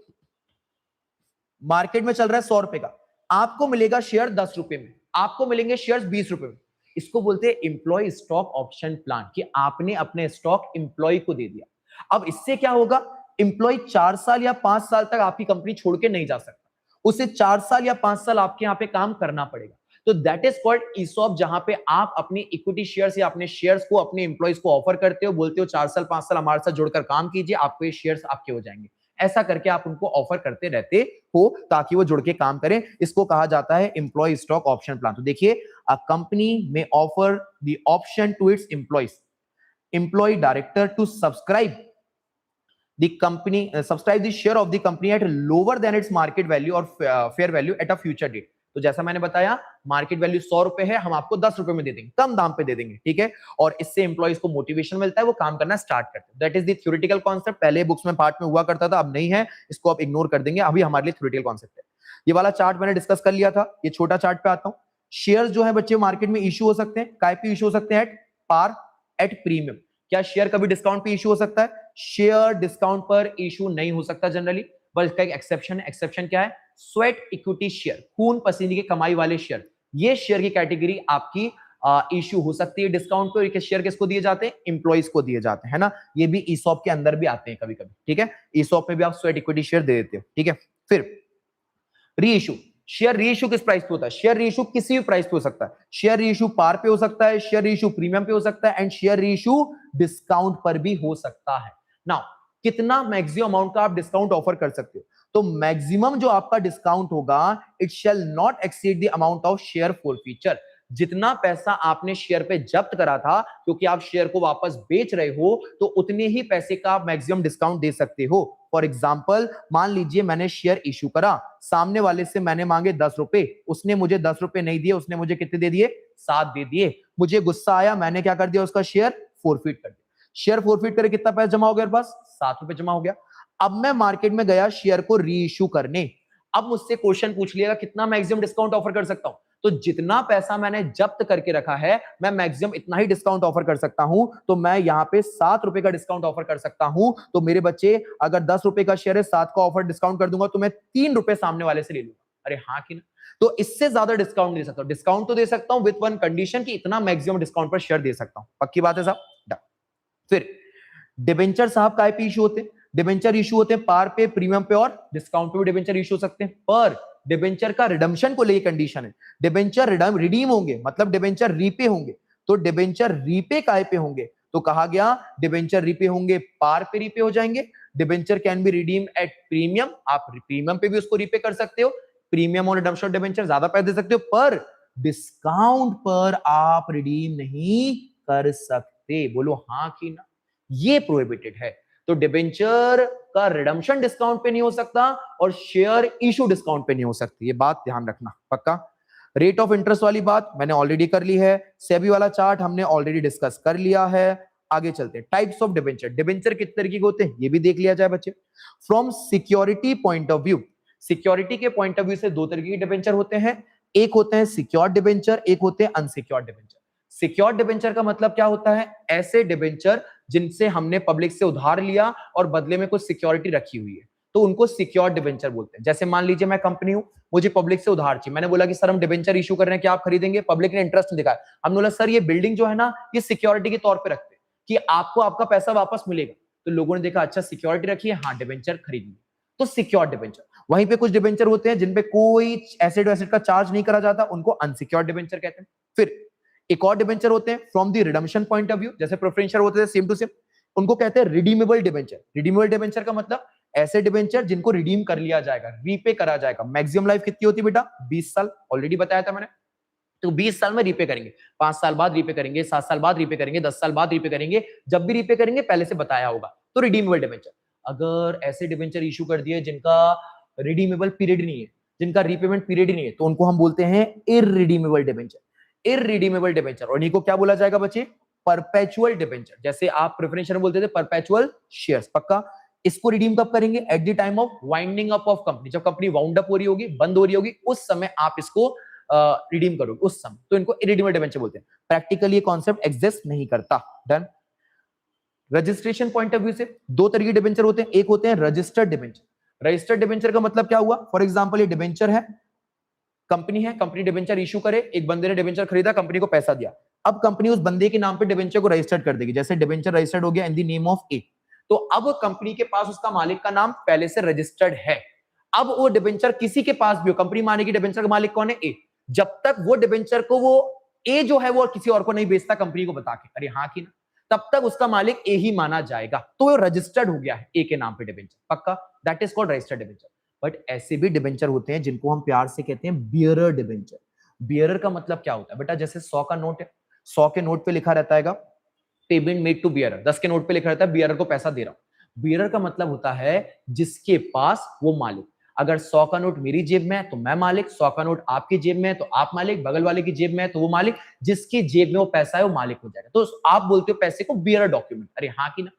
मार्केट में चल रहा है 100 रुपए का, आपको मिलेगा शेयर 10 रुपए में, आपको मिलेंगे शेयर 20 रुपए में। इसको बोलते हैं एम्प्लॉय स्टॉक ऑप्शन प्लान, कि आपने अपने स्टॉक एम्प्लॉय को दे दिया। अब इससे क्या होगा, एम्प्लॉय 4 साल या 5 साल तक आपकी कंपनी छोड़ के नहीं जा सकता, उसे 4 साल या 5 साल आपके यहां पे काम करना पड़ेगा। तो दैट इज कॉल्ड ईसॉप, जहां पे आप अपनी इक्विटी शेयर्स या अपने शेयर्स को अपने एम्प्लॉयज को ऑफर करते हो, बोलते हो 4 साल 5 साल हमारे साथ जुड़कर काम कीजिए, आपको ये शेयर्स आपके हो जाएंगे। ऐसा करके आप उनको ऑफर करते रहते हो ताकि वो जुड़ के काम करें, इसको कहा जाता है एम्प्लॉय स्टॉक ऑप्शन प्लान। तो देखिए, अ कंपनी में offer the option to its employees, employ director to subscribe the share of the company at lower than its market value or fair value at a future date। तो जैसा मैंने बताया, market value 100 रुपए है, हम आपको 10 रुपए में दे देंगे, कम दाम पे दे देंगे, ठीक है, और इससे एम्प्लॉइज को मोटिवेशन मिलता है, वो काम करना स्टार्ट करते हैं। That is the theoretical concept, पहले बुक्स में पार्ट में हुआ करता था, अब नहीं है, इसको आप इग्नोर कर देंगे, अभी हमारे लिए थ्योरेटिकल कॉन्सेप्ट है। ये वाला चार्ट मैंने डिस्कस कर लिया था, ये छोटा चार्ट पे आता हूं। शेयर जो है बच्चे मार्केट में इश्यू हो सकते हैं, काय पे इश्यू हो सकते हैं, एट पार, एट प्रीमियम। क्या शेयर कभी डिस्काउंट पे इशू हो सकता है? शेयर डिस्काउंट पर इशू नहीं हो सकता जनरली, पर इसका एक एक्सेप्शन है। एक्सेप्शन क्या है? स्वेट इक्विटी शेयर, खून पसीने की कमाई वाले शेयर, ये शेयर की कैटेगरी आपकी इशू हो सकती है डिस्काउंट पे। शेयर किसको दिए जाते हैं? एम्प्लॉइज को दिए जाते हैं, है ना, ये भी ईसॉप के अंदर भी आते हैं कभी कभी, ठीक है, ईसॉप में भी आप स्वेट इक्विटी शेयर दे देते हो, ठीक है। फिर री इशू, शेयर रीइश्यू किस प्राइस पे होता है? शेयर रीइश्यू किसी भी प्राइस पे हो सकता है, शेयर रीइश्यू पार पे हो सकता है, शेयर रीइश्यू प्रीमियम पे हो सकता है, एंड शेयर रीइश्यू डिस्काउंट पर भी हो सकता है। नाउ कितना मैक्सिमम अमाउंट का आप डिस्काउंट ऑफर कर सकते हो? तो मैक्सिमम जो आपका डिस्काउंट होगा, it shall not exceed the amount of share forfeiture. जितना पैसा आपने शेयर पे जब्त करा था, क्योंकि आप शेयर को वापस बेच रहे हो, तो उतने ही पैसे का आप मैक्सिमम डिस्काउंट दे सकते हो। फॉर एग्जाम्पल, मान लीजिए मैंने शेयर इशू करा, सामने वाले से मैंने मांगे 10 रुपए, उसने मुझे 10 रुपए नहीं दिए, उसने मुझे कितने दे दिए? 7 दे दिए। मुझे गुस्सा आया, मैंने क्या कर दिया? उसका शेयर फॉरफिट कर दिया। शेयर फॉरफिट करे कितना पैसा जमा हो गया? पास 7 रुपए जमा हो गया। अब मैं मार्केट में गया शेयर को री इशू करने, अब मुझसे क्वेश्चन पूछ लिएगा कितना मैक्सिमम डिस्काउंट ऑफर कर सकता हूं? तो जितना पैसा मैंने जब्त करके रखा है, मैं मैक्सिमम इतना ही डिस्काउंट ऑफर कर सकता हूं। तो मैं यहां पे 7 रुपए का डिस्काउंट ऑफर कर सकता हूं। तो मेरे बच्चे, अगर 10 रुपए का शेयर है, 7 का ऑफर डिस्काउंट कर दूंगा, तो मैं 3 रुपए सामने वाले से ले लूंगा। अरे हाँ कि ना? तो इससे ज्यादा डिस्काउंट दे सकता हूं, डिस्काउंट तो दे सकता हूं विद वन कंडीशन कि इतना मैक्सिमम डिस्काउंट पर शेयर दे सकता हूं। पक्की बात है साहब? डन। फिर डिबेंचर साहब काय पे इशू होते हैं? डिबेंचर इशू होते हैं पार पे, प्रीमियम पे और डिस्काउंट पे भी डिबेंचर इशू हो सकते हैं। पर डिबेंचर का रिडम्पशन को लेकर कंडीशन है, डिबेंचर रिडीम होंगे मतलब डिबेंचर रीपे होंगे। तो डिबेंचर रीपे काय पे होंगे? तो कहा गया डिबेंचर रीपे होंगे पार पे रीपे हो जाएंगे। Debenture can be redeem at premium, आप प्रीमियम पे भी उसको रीपे कर सकते हो, प्रीमियम और रिडम्पशन डिबेंचर ज्यादा पैसे दे सकते हो, पर डिस्काउंट पर आप रिडीम नहीं कर सकते। बोलो हाँ कि ना? ये प्रोहिबिटेड है। तो डिबेंचर का रिडम्पशन डिस्काउंट पे नहीं हो सकता और शेयर इशू डिस्काउंट पे नहीं हो सकती, ये बात ध्यान रखना पक्का। रेट ऑफ इंटरेस्ट वाली बात मैंने ऑलरेडी कर ली है, सेबी वाला चार्ट हमने ऑलरेडी डिस्कस कर लिया है। आगे चलते हैं, टाइप्स ऑफ डिबेंचर, डिबेंचर कितने तरीके के होते हैं ये भी देख लिया जाए बच्चे। From security point of view, security के पॉइंट ऑफ व्यू से दो तरीके के डिबेंचर होते हैं, एक होते हैं सिक्योर्ड डिबेंचर, एक होते हैं अनसिक्योर्ड डिबेंचर। सिक्योर्ड डिबेंचर का मतलब क्या होता है? ऐसे डिबेंचर जिनसे हमने पब्लिक से उधार लिया और बदले में कुछ सिक्योरिटी रखी हुई है, तो उनको सिक्योर्ड डिबेंचर बोलते हैं। जैसे मान लीजिए मैं कंपनी हूं, मुझे पब्लिक से उधार चाहिए, मैंने बोला कि सर हम डिबेंचर इशू कर रहे हैं, क्या आप खरीदेंगे? पब्लिक ने इंटरेस्ट नहीं दिखाया, हमने बोला सर ये बिल्डिंग जो है ना ये सिक्योरिटी के तौर पे रखते हैं कि आपको आपका पैसा वापस मिलेगा। तो लोगों ने देखा अच्छा सिक्योरिटी रखी है, हाँ डिबेंचर खरीदिए, तो सिक्योर्ड डिबेंचर। वहीं पे कुछ डिबेंचर होते हैं जिनपे कोई एसेट वैसेट का चार्ज नहीं करा जाता, उनको अनसिक्योर्ड डिबेंचर कहते हैं। फिर एक और डिबेंचर होते हैं from the redemption point of view, जैसे प्रेफरेंशियल होते हैं सेम टू सेम, उनको कहते हैं रिडीमेबल डिबेंचर। रिडीमेबल डिबेंचर का मतलब ऐसे डिबेंचर जिनको रिडीम कर लिया जाएगा, रीपे करा जाएगा। मैक्सिमम लाइफ कितनी होती है बेटा? 20 साल, ऑलरेडी बताया था मैंने। तो 20 साल में रीपे करेंगे, 5 साल बाद रीपे करेंगे, 7 साल बाद रीपे करेंगे, 10 साल बाद रीपे करेंगे, जब भी रीपे करेंगे पहले से बताया होगा, तो रिडीमेबल डिबेंचर। अगर ऐसे डिबेंचर इशू कर दिए जिनका रिडीमेबल पीरियड नहीं है, जिनका रीपेमेंट पीरियड ही नहीं है, तो उनको हम बोलते हैं इररिडीमेबल डिबेंचर। इररिडीमेबल डिबेंचर, और इनको क्या बोला जाएगा बच्चे? Perpetual debenture. जैसे आप प्रेफरेंशियल में बोलते थे परपेचुअल शेयर्स, पक्का। इसको रिडीम कब करेंगे? Eight the time of winding up of company, जब कंपनी वाउंड अप हो रही होगी, बंद हो रही होगी, उस समय आप इसको रिडीम करोगे उस समय, तो इनको इरिडीमेबल डिबेंचर बोलते हैं। प्रैक्टिकली ये कॉन्सेप्ट एग्जिस्ट नहीं करता। Done. Registration point of view से दो तरीके डिबेंचर होते हैं, एक होते हैं रजिस्टर्ड डिबेंचर। रजिस्टर्ड डिबेंचर का मतलब क्या हुआ? फॉर एग्जांपल ये डिबेंचर है, कंपनी है, कंपनी डिबेंचर इशू करे, एक बंदे ने डिबेंचर खरीदा, कंपनी को पैसा दिया, अब कंपनी उस बंदे के नाम पे डिबेंचर को रजिस्टर्ड कर देगी। जैसे डिबेंचर रजिस्टर्ड हो गया इन द नेम ऑफ ए, तो अब कंपनी के पास उसका मालिक का नाम पहले से रजिस्टर्ड है। अब वो डिबेंचर किसी के पास भी हो, कंपनी मानेगी डिबेंचर का मालिक कौन है? ए। जब तक वो डिबेंचर को वो ए जो है वो किसी और को नहीं बेचता कंपनी को बता के, अरे हाँ कि ना, तब तक उसका मालिक ए ही माना जाएगा, तो वो रजिस्टर्ड हो गया है ए के नाम पे डिबेंचर, पक्का। That is called registered debenture. But ऐसे भी डिबेंचर होते हैं जिनको हम प्यार से कहते हैं बियरर डिबेंचर। बियरर का मतलब क्या होता है बेटा? जैसे 100 का नोट है, 100 के नोट पे लिखा रहता है पेमेंट मेड टू बियरर, 10 के नोट पे लिखा रहता है बियरर को पैसा दे रहा हूं। बियरर का मतलब होता है जिसके पास वो मालिक। अगर 100 का नोट मेरी जेब में है तो मैं मालिक, 100 का नोट आपकी जेब में है तो आप मालिक, बगल वाले की जेब में है तो वो मालिक, जिसकी जेब में वो पैसा है वो मालिक हो जाएगा। तो आप बोलते हो पैसे को बियरर डॉक्यूमेंट, अरे हाँ कि ना।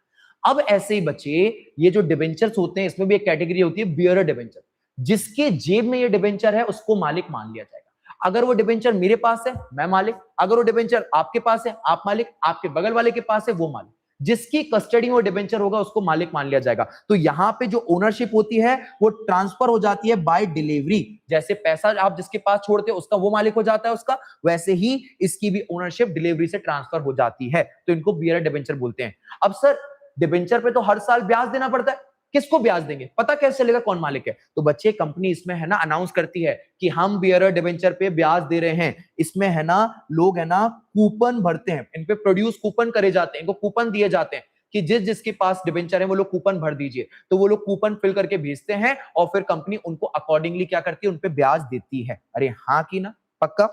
अब ऐसे ही बच्चे ये जो डिबेंचर्स होते हैं इसमें भी एक कैटेगरी होती है बियरर डिबेंचर, जिसके जेब में ये डिबेंचर है उसको मालिक मान लिया जाएगा। अगर वो डिबेंचर मेरे पास है मैं मालिक, अगर वो डिबेंचर आपके पास है आप मालिक, आपके बगल वाले के पास है वो मालिक, जिसकी कस्टडी में वो डिबेंचर होगा उसको मालिक मान लिया जाएगा। तो यहां पे जो ओनरशिप होती है वो ट्रांसफर हो जाती है बाय डिलीवरी। जैसे पैसा आप जिसके पास छोड़ते हो उसका वो मालिक हो जाता है उसका, वैसे ही इसकी भी ओनरशिप डिलीवरी से ट्रांसफर हो जाती है, तो इनको बियरर डिबेंचर बोलते हैं। अब सर डिबेंचर पे तो हर साल ब्याज देना पड़ता है, किसको ब्याज देंगे? पता कैसे चलेगा कौन मालिक है? तो बच्चे कंपनी इसमें है ना अनाउंस करती है कि हम बियरर डिबेंचर पे ब्याज दे रहे हैं। इसमें है ना लोग है ना कूपन भरते हैं, इन पे प्रोड्यूस कूपन करे जाते हैं, इनको कूपन दिए जाते हैं कि जिसके पास डिबेंचर है वो लोग कूपन भर दीजिए, तो वो लोग कूपन फिल करके भेजते हैं और फिर कंपनी उनको अकॉर्डिंगली क्या करती है? उन पे ब्याज देती है। अरे हाँ कि ना, पक्का।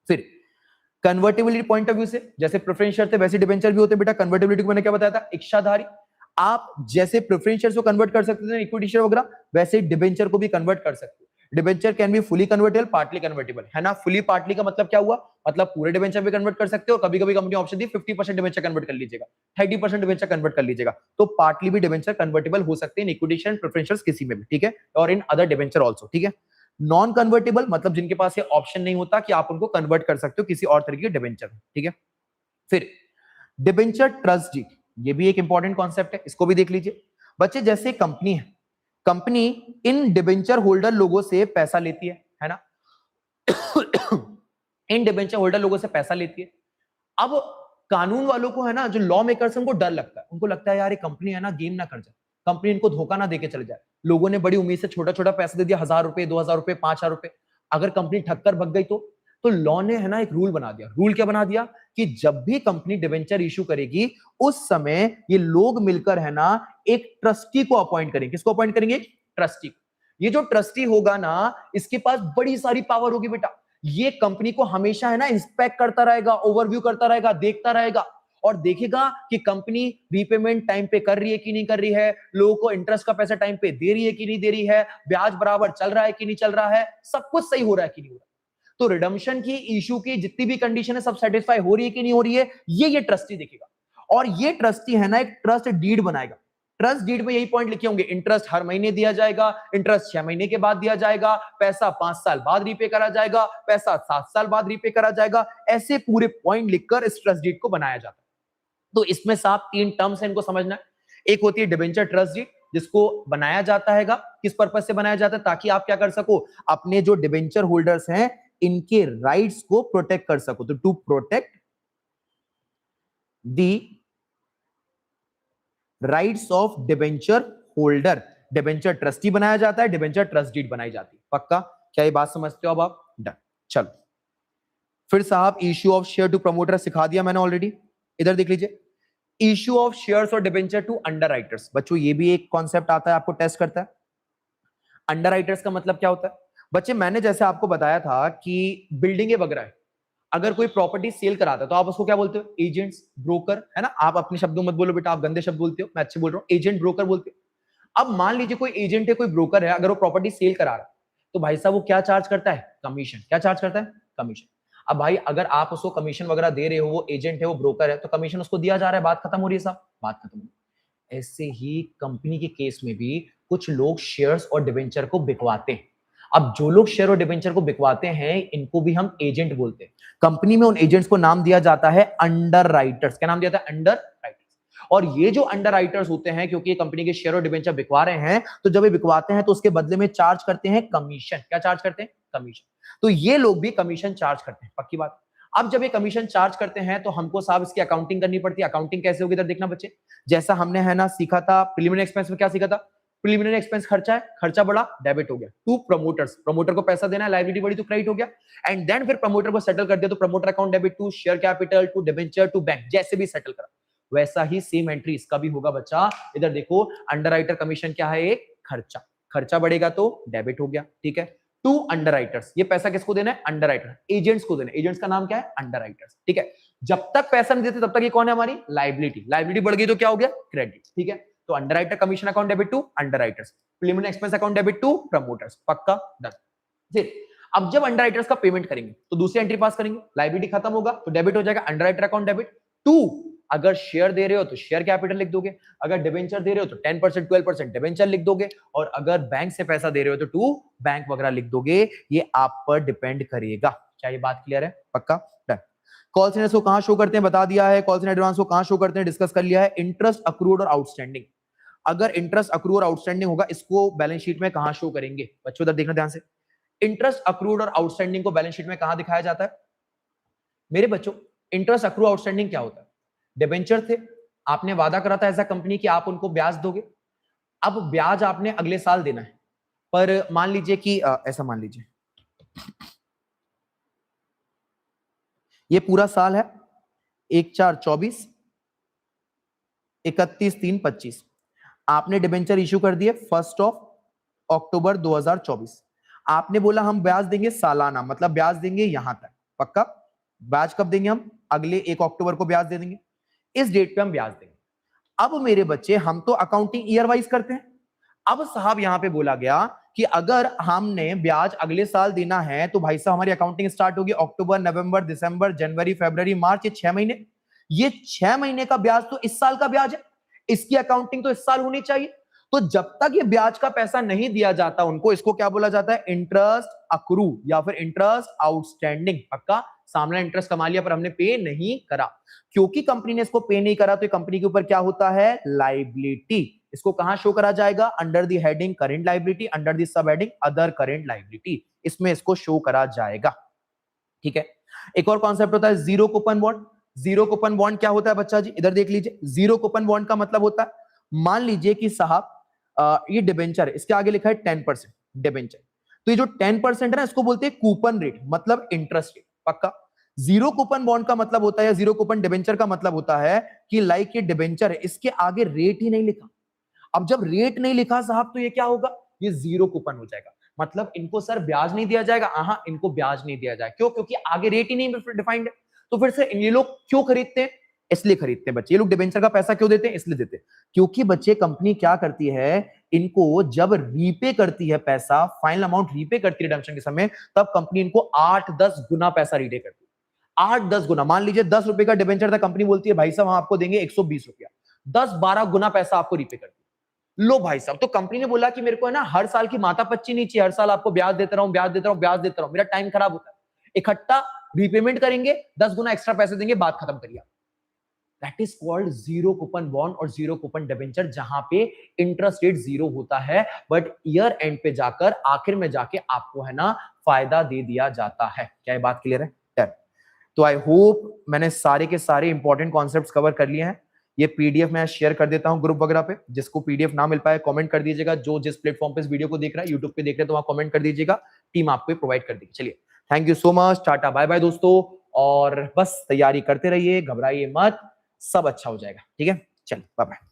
फिर कन्वर्टिबिलिटी पॉइंट ऑफ व्यू से जैसे प्रेफरेंस शेयर थे वैसे डिबेंचर भी होते हैं बेटा। कन्वर्टिबिलिटी को मैंने क्या बताया था? इच्छाधारी। आप जैसे प्रेफरेंस शेयर को कन्वर्ट कर सकते थे इक्विटी शेयर वगैरह, वैसे डिबेंचर को भी कन्वर्ट कर सकते हो। Debenture can be fully convertible, partly convertible, है ना। फुली पार्टली का मतलब क्या हुआ? मतलब पूरे डिबेंचर भी कन्वर्ट कर सकते हो, कभी कभी कंपनी ऑप्शन दी 50% डिबेंचर कन्वर्ट कर लीजिएगा, 30% डिबेंचर कन्वर्ट कर लीजिएगा, तो पार्टली भी डिबेंचर कन्वर्टेबल हो सकते हैं in equity share, preference share किसी में भी, ठीक है, और इन अदर डिबेंचर आल्सो, ठीक है। नॉन कन्वर्टेबल मतलब जिनके पास ये ऑप्शन नहीं होता कि आप उनको कन्वर्ट कर सकते हो किसी और तरीके के डिबेंचर, ठीक है। फिर डिबेंचर ट्रस्ट डीड, ये भी एक इंपॉर्टेंट कॉन्सेप्ट है, इसको भी देख लीजिए बच्चे। जैसे कंपनी है, कंपनी इन डिबेंचर होल्डर लोगों से पैसा लेती है ना। इन डिबेंचर होल्डर लोगों से पैसा लेती है। अब कानून वालों को है ना, जो लॉ मेकर्स, उनको डर लगता है, उनको लगता है यार ये कंपनी है ना गेम ना कर जाए, कंपनी इनको धोखा ना देके चले जाए। लोगों ने बड़ी उम्मीद से छोटा छोटा पैसा दे दिया, 1000 रुपए, 2000 रुपए, 5000 रुपए, अगर कंपनी ठक्कर भग गई तो लॉ ने है ना एक रूल बना दिया। रूल क्या बना दिया कि जब भी कंपनी डिबेंचर इशू करेगी उस समय ये लोग मिलकर है ना एक ट्रस्टी को अपॉइंट करेंगे। किसको अपॉइंट करेंगे? ट्रस्टी। ये जो ट्रस्टी होगा ना, इसके पास बड़ी सारी पावर होगी बेटा। ये कंपनी को हमेशा है ना इंस्पेक्ट करता रहेगा, ओवरव्यू करता रहेगा, देखता रहेगा और देखेगा कि कंपनी रीपेमेंट टाइम पे कर रही है कि नहीं कर रही है, लोगों को इंटरेस्ट का पैसा टाइम पे दे रही है कि नहीं दे रही है, ब्याज बराबर चल रहा है कि नहीं चल रहा है, सब कुछ सही हो रहा है कि नहीं हो रहा है। तो रिडम्पशन की इशू की जितनी भी कंडीशन है सब सेटिस्फाई हो रही है कि नहीं हो रही है, ये ट्रस्टी देखेगा। और ये ट्रस्टी है ना एक ट्रस्ट डीड बनाएगा। ट्रस्ट डीड में यही पॉइंट लिखे होंगे, इंटरेस्ट हर महीने दिया जाएगा, इंटरेस्ट 6 महीने के बाद दिया जाएगा, पैसा 5 साल बाद रीपे करा जाएगा, पैसा 7 साल बाद रीपे करा जाएगा। ऐसे पूरे पॉइंट लिखकर इस ट्रस्ट डीड को बनाया जाता है। तो इसमें साफ 3 टर्म्स है, इनको समझना है। एक होती है डिबेंचर ट्रस्ट डीड, जिसको बनाया जाता हैगा, किस पर्पज से बनाया जाता है, ताकि आप क्या कर सको, अपने जो डिबेंचर होल्डर्स हैं इनके राइट्स को प्रोटेक्ट कर सको। तो to protect the rights of debenture holder, debenture trustee बनाया जाता है, डिबेंचर ट्रस्ट डीड बनाई जाती है। पक्का? क्या ये बात समझते हो अब आप? डन। चलो फिर साहब, issue of share to promoter सिखा दिया मैंने ऑलरेडी। इधर देख लीजिए, इश्यू ऑफ शेयर्स और डिबेंचर टू अंडरराइटर्स। बच्चों ये भी एक कॉन्सेप्ट आता है, आपको टेस्ट करता है। अंडरराइटर्स का मतलब क्या होता है? बच्चे मैंने जैसे आपको बताया था कि बिल्डिंगें वगैरह है, अगर कोई प्रॉपर्टी सेल कराता है तो आप उसको क्या बोलते हो? एजेंट्स, ब्रोकर, है ना। आप अपने शब्दों मत बोलो बेटा, आप गंदे शब्द बोलते हो, मैं अच्छे बोल रहा हूँ, एजेंट ब्रोकर बोलते हो। अब मान लीजिए कोई एजेंट है, कोई ब्रोकर है, अगर वो प्रॉपर्टी सेल करा रहा है तो भाई साहब वो क्या चार्ज करता है? कमीशन। क्या चार्ज करता है? कमीशन। अब भाई अगर आप उसको कमीशन वगैरह दे रहे हो, वो एजेंट है, वो ब्रोकर है, तो कमीशन उसको दिया जा रहा है, बात खत्म हो रही है साहब, बात खत्म हो रही है। ऐसे ही कंपनी के केस में भी कुछ लोग शेयर्स और डिबेंचर को बिकवाते हैं। अब जो लोग शेयर और डिबेंचर को बिकवाते हैं इनको भी हम एजेंट बोलते हैं। कंपनी में उन एजेंट्स को नाम दिया जाता है अंडरराइटर्स। क्या नाम दिया जाता है? अंडरराइटर्स। और ये जो अंडरराइटर्स होते हैं, क्योंकि ये कंपनी के शेयर और डिबेंचर बिकवा रहे हैं, तो जब ये बिकवाते हैं तो उसके बदले में चार्ज करते हैं कमीशन। क्या चार्ज करते हैं? कमीशन। तो ये लोग भी कमीशन चार्ज करते हैं, पक्की बात। अब जब ये कमीशन चार्ज करते हैं तो हमको साहब इसकी अकाउंटिंग करनी पड़ती है। अकाउंटिंग कैसे होगी? इधर देखना बच्चे, जैसा हमने है ना सीखा था प्रिलिमिनरी एक्सपेंस में, क्या सीखा था? प्रिलिमिनरी एक्सपेंस खर्चा है, खर्चा बढ़ा, डेबिट हो गया। टू प्रमोटर्स, प्रमोटर को पैसा देना है, लायबिलिटी बढ़ी तो क्रेडिट हो गया। एंड देन फिर प्रमोटर को सेटल कर दिया तो promoter account debit to share capital to debenture to bank, जैसे भी सेटल करा वैसा ही सेम एंट्री इसका भी होगा बच्चा। इधर देखो, अंडरराइटर कमीशन क्या है? एक खर्चा, खर्चा बढ़ेगा तो डेबिट हो गया, ठीक है। टू अंडरराइटर्स, ये पैसा किसको देना है? अंडरराइटर, एजेंट्स को देना है। एजेंट्स का नाम क्या है? अंडरराइटर्स, ठीक है। जब तक पैसा नहीं देते तब तक ये कौन है? हमारी लायबिलिटी। लायबिलिटी बढ़ गई तो क्या हो गया? क्रेडिट, ठीक है। तो underwriter commission account debit to underwriters, preliminary expense account debit to promoters, पक्का? डन। फिर अब जब अंडरराइटर्स का पेमेंट करेंगे तो दूसरी एंट्री पास करेंगे, लायबिलिटी खत्म होगा तो डेबिट हो जाएगा, अंडरराइटर अकाउंट डेबिट टू। अगर शेयर दे रहे हो तो शेयर कैपिटल लिख दोगे, अगर डिबेंचर दे रहे हो तो 10% 12% डिबेंचर लिख दोगे, और अगर बैंक से पैसा दे रहे हो तो टू बैंक वगैरह लिख दोगे। ये आप पर डिपेंड करेगा। क्या ये बात क्लियर है? पक्का? डन। कॉल सेंटर्स को कहां शो करते हैं बता दिया है, कॉल सेंटर एडवांस को कहां शो करते हैं डिस्कस कर लिया है। इंटरेस्ट अक्रूड और आउटस्टैंडिंग, अगर इंटरेस्ट अक्रूड और आउटस्टैंडिंग होगा इसको बैलेंस शीट में कहां शो करेंगे? बच्चों इधर देखना ध्यान से, इंटरेस्ट अक्रूड और आउटस्टैंडिंग को बैलेंस शीट में कहां दिखाया जाता है? मेरे बच्चों, इंटरेस्ट अक्रूड आउटस्टैंडिंग क्या होता है? डिबेंचर थे, आपने वादा करा था एज अ कंपनी कि आप उनको ब्याज दोगे। अब ब्याज आपने अगले साल देना है, पर मान लीजिए कि ऐसा मान लीजिए ये पूरा साल है, 1/4/24, 31/3/25, आपने डिबेंचर इशू कर दिए 1 अक्टूबर 2024। आपने बोला हम ब्याज देंगे सालाना, मतलब ब्याज देंगे यहां तक, पक्का? ब्याज कब देंगे हम? अगले 1 अक्टूबर को ब्याज दे देंगे, इस डेट पे हम ब्याज देंगे। अब मेरे बच्चे, हम तो अकाउंटिंग ईयर वाइज करते हैं। अब साहब यहां पे बोला गया कि अगर हमने ब्याज अगले साल देना है तो भाई साहब हमारी अकाउंटिंग स्टार्ट होगी अक्टूबर, नवंबर, दिसंबर, जनवरी, फरवरी, मार्च, ये 6 महीने। ये 6 महीने का ब्याज तो इस साल का ब्याज है, इसकी अकाउंटिंग तो इस साल होनी चाहिए। तो जब तक ये ब्याज का पैसा नहीं दिया जाता उनको, इसको क्या बोला जाता है? इंटरेस्ट अक्रू या फिर इंटरेस्ट आउटस्टैंडिंग। पक्का? सामने इंटरेस्ट कमा लिया पर हमने पे नहीं करा, क्योंकि कंपनी ने इसको पे नहीं करा तो कंपनी के ऊपर क्या होता है? लायबिलिटी। इसको कहां शो करा जाएगा? Under the heading current liability, under the sub heading other current liability, इसमें इसको शो करा जाएगा। ठीक है, एक और कॉन्सेप्ट होता है zero coupon bond. Zero coupon bond क्या होता है बच्चा जी? इधर देख लीजिए, जीरो कूपन बॉन्ड का मतलब होता है, मान लीजिए कि साहब ये डिबेंचर है, इसके आगे लिखा है 10% डिबेंचर, तो ये जो 10% है ना, इसको बोलते हैं कूपन रेट, मतलब इंटरेस्ट रेट। पक्का? जीरो कूपन बॉन्ड का मतलब होता है, या जीरो कूपन डिबेंचर का मतलब होता है कि लाइक ये डिबेंचर है, इसके आगे रेट ही नहीं लिखा। अब जब रेट नहीं लिखा साहब, तो ये क्या होगा? ये जीरो कूपन हो जाएगा। मतलब इनको सर ब्याज नहीं दिया जाएगा, हाँ इनको ब्याज नहीं दिया जाएगा। क्यों? क्योंकि आगे रेट ही नहीं डिफाइंड है। तो फिर से ये लोग क्यों खरीदते हैं? इसलिए खरीदते हैं बच्चे, ये लोग डिबेंचर का पैसा क्यों देते हैं? इसलिए देते हैं क्योंकि बच्चे कंपनी क्या करती है, इनको जब रीपे करती है पैसा, फाइनल अमाउंट रीपे करती है रिडम्पशन के समय, तब कंपनी इनको 8-10 गुना पैसा रीपे करती है। 8-10 गुना। मान लीजिए 10 रुपए का डिबेंचर था, कंपनी बोलती है भाई साहब हम आपको देंगे 120 रुपया, 10-12 गुना पैसा आपको रीपे करती है। लो भाई साहब, तो कंपनी ने बोला कि मेरे को है ना हर साल की माता पच्ची नहीं चाहिए, हर साल आपको ब्याज देता रहूं, ब्याज देता रहूं, ब्याज देता रहूं, मेरा टाइम खराब होता है। इकट्ठा रीपेमेंट करेंगे, 10 गुना एक्स्ट्रा पैसे देंगे, बात खत्म करिए। That is called zero coupon bond और जीरो कूपन डिबेंचर, जहां पे इंटरेस्ट रेट जीरो होता है, बट ईयर एंड पे जाकर, आखिर में जाके आपको है ना फायदा दे दिया जाता है। क्या ये बात क्लियर है? तो आई होप मैंने सारे के सारे इंपॉर्टेंट कॉन्सेप्ट्स कवर कर लिए हैं। ये पीडीएफ मैं शेयर कर देता हूं ग्रुप वगैरह पे, जिसको पीडीएफ ना मिल पाए कमेंट कर दीजिएगा। जो जिस प्लेटफॉर्म पे इस वीडियो को देख रहा है, यूट्यूब पे देख रहे हैं तो वहां कमेंट कर दीजिएगा, टीम आपको प्रोवाइड कर देगी। चलिए, थैंक यू सो मच, टाटा बाय बाय दोस्तों, और बस तैयारी करते रहिए, घबराइए मत, सब अच्छा हो जाएगा। ठीक है, चलिए बाय बाय।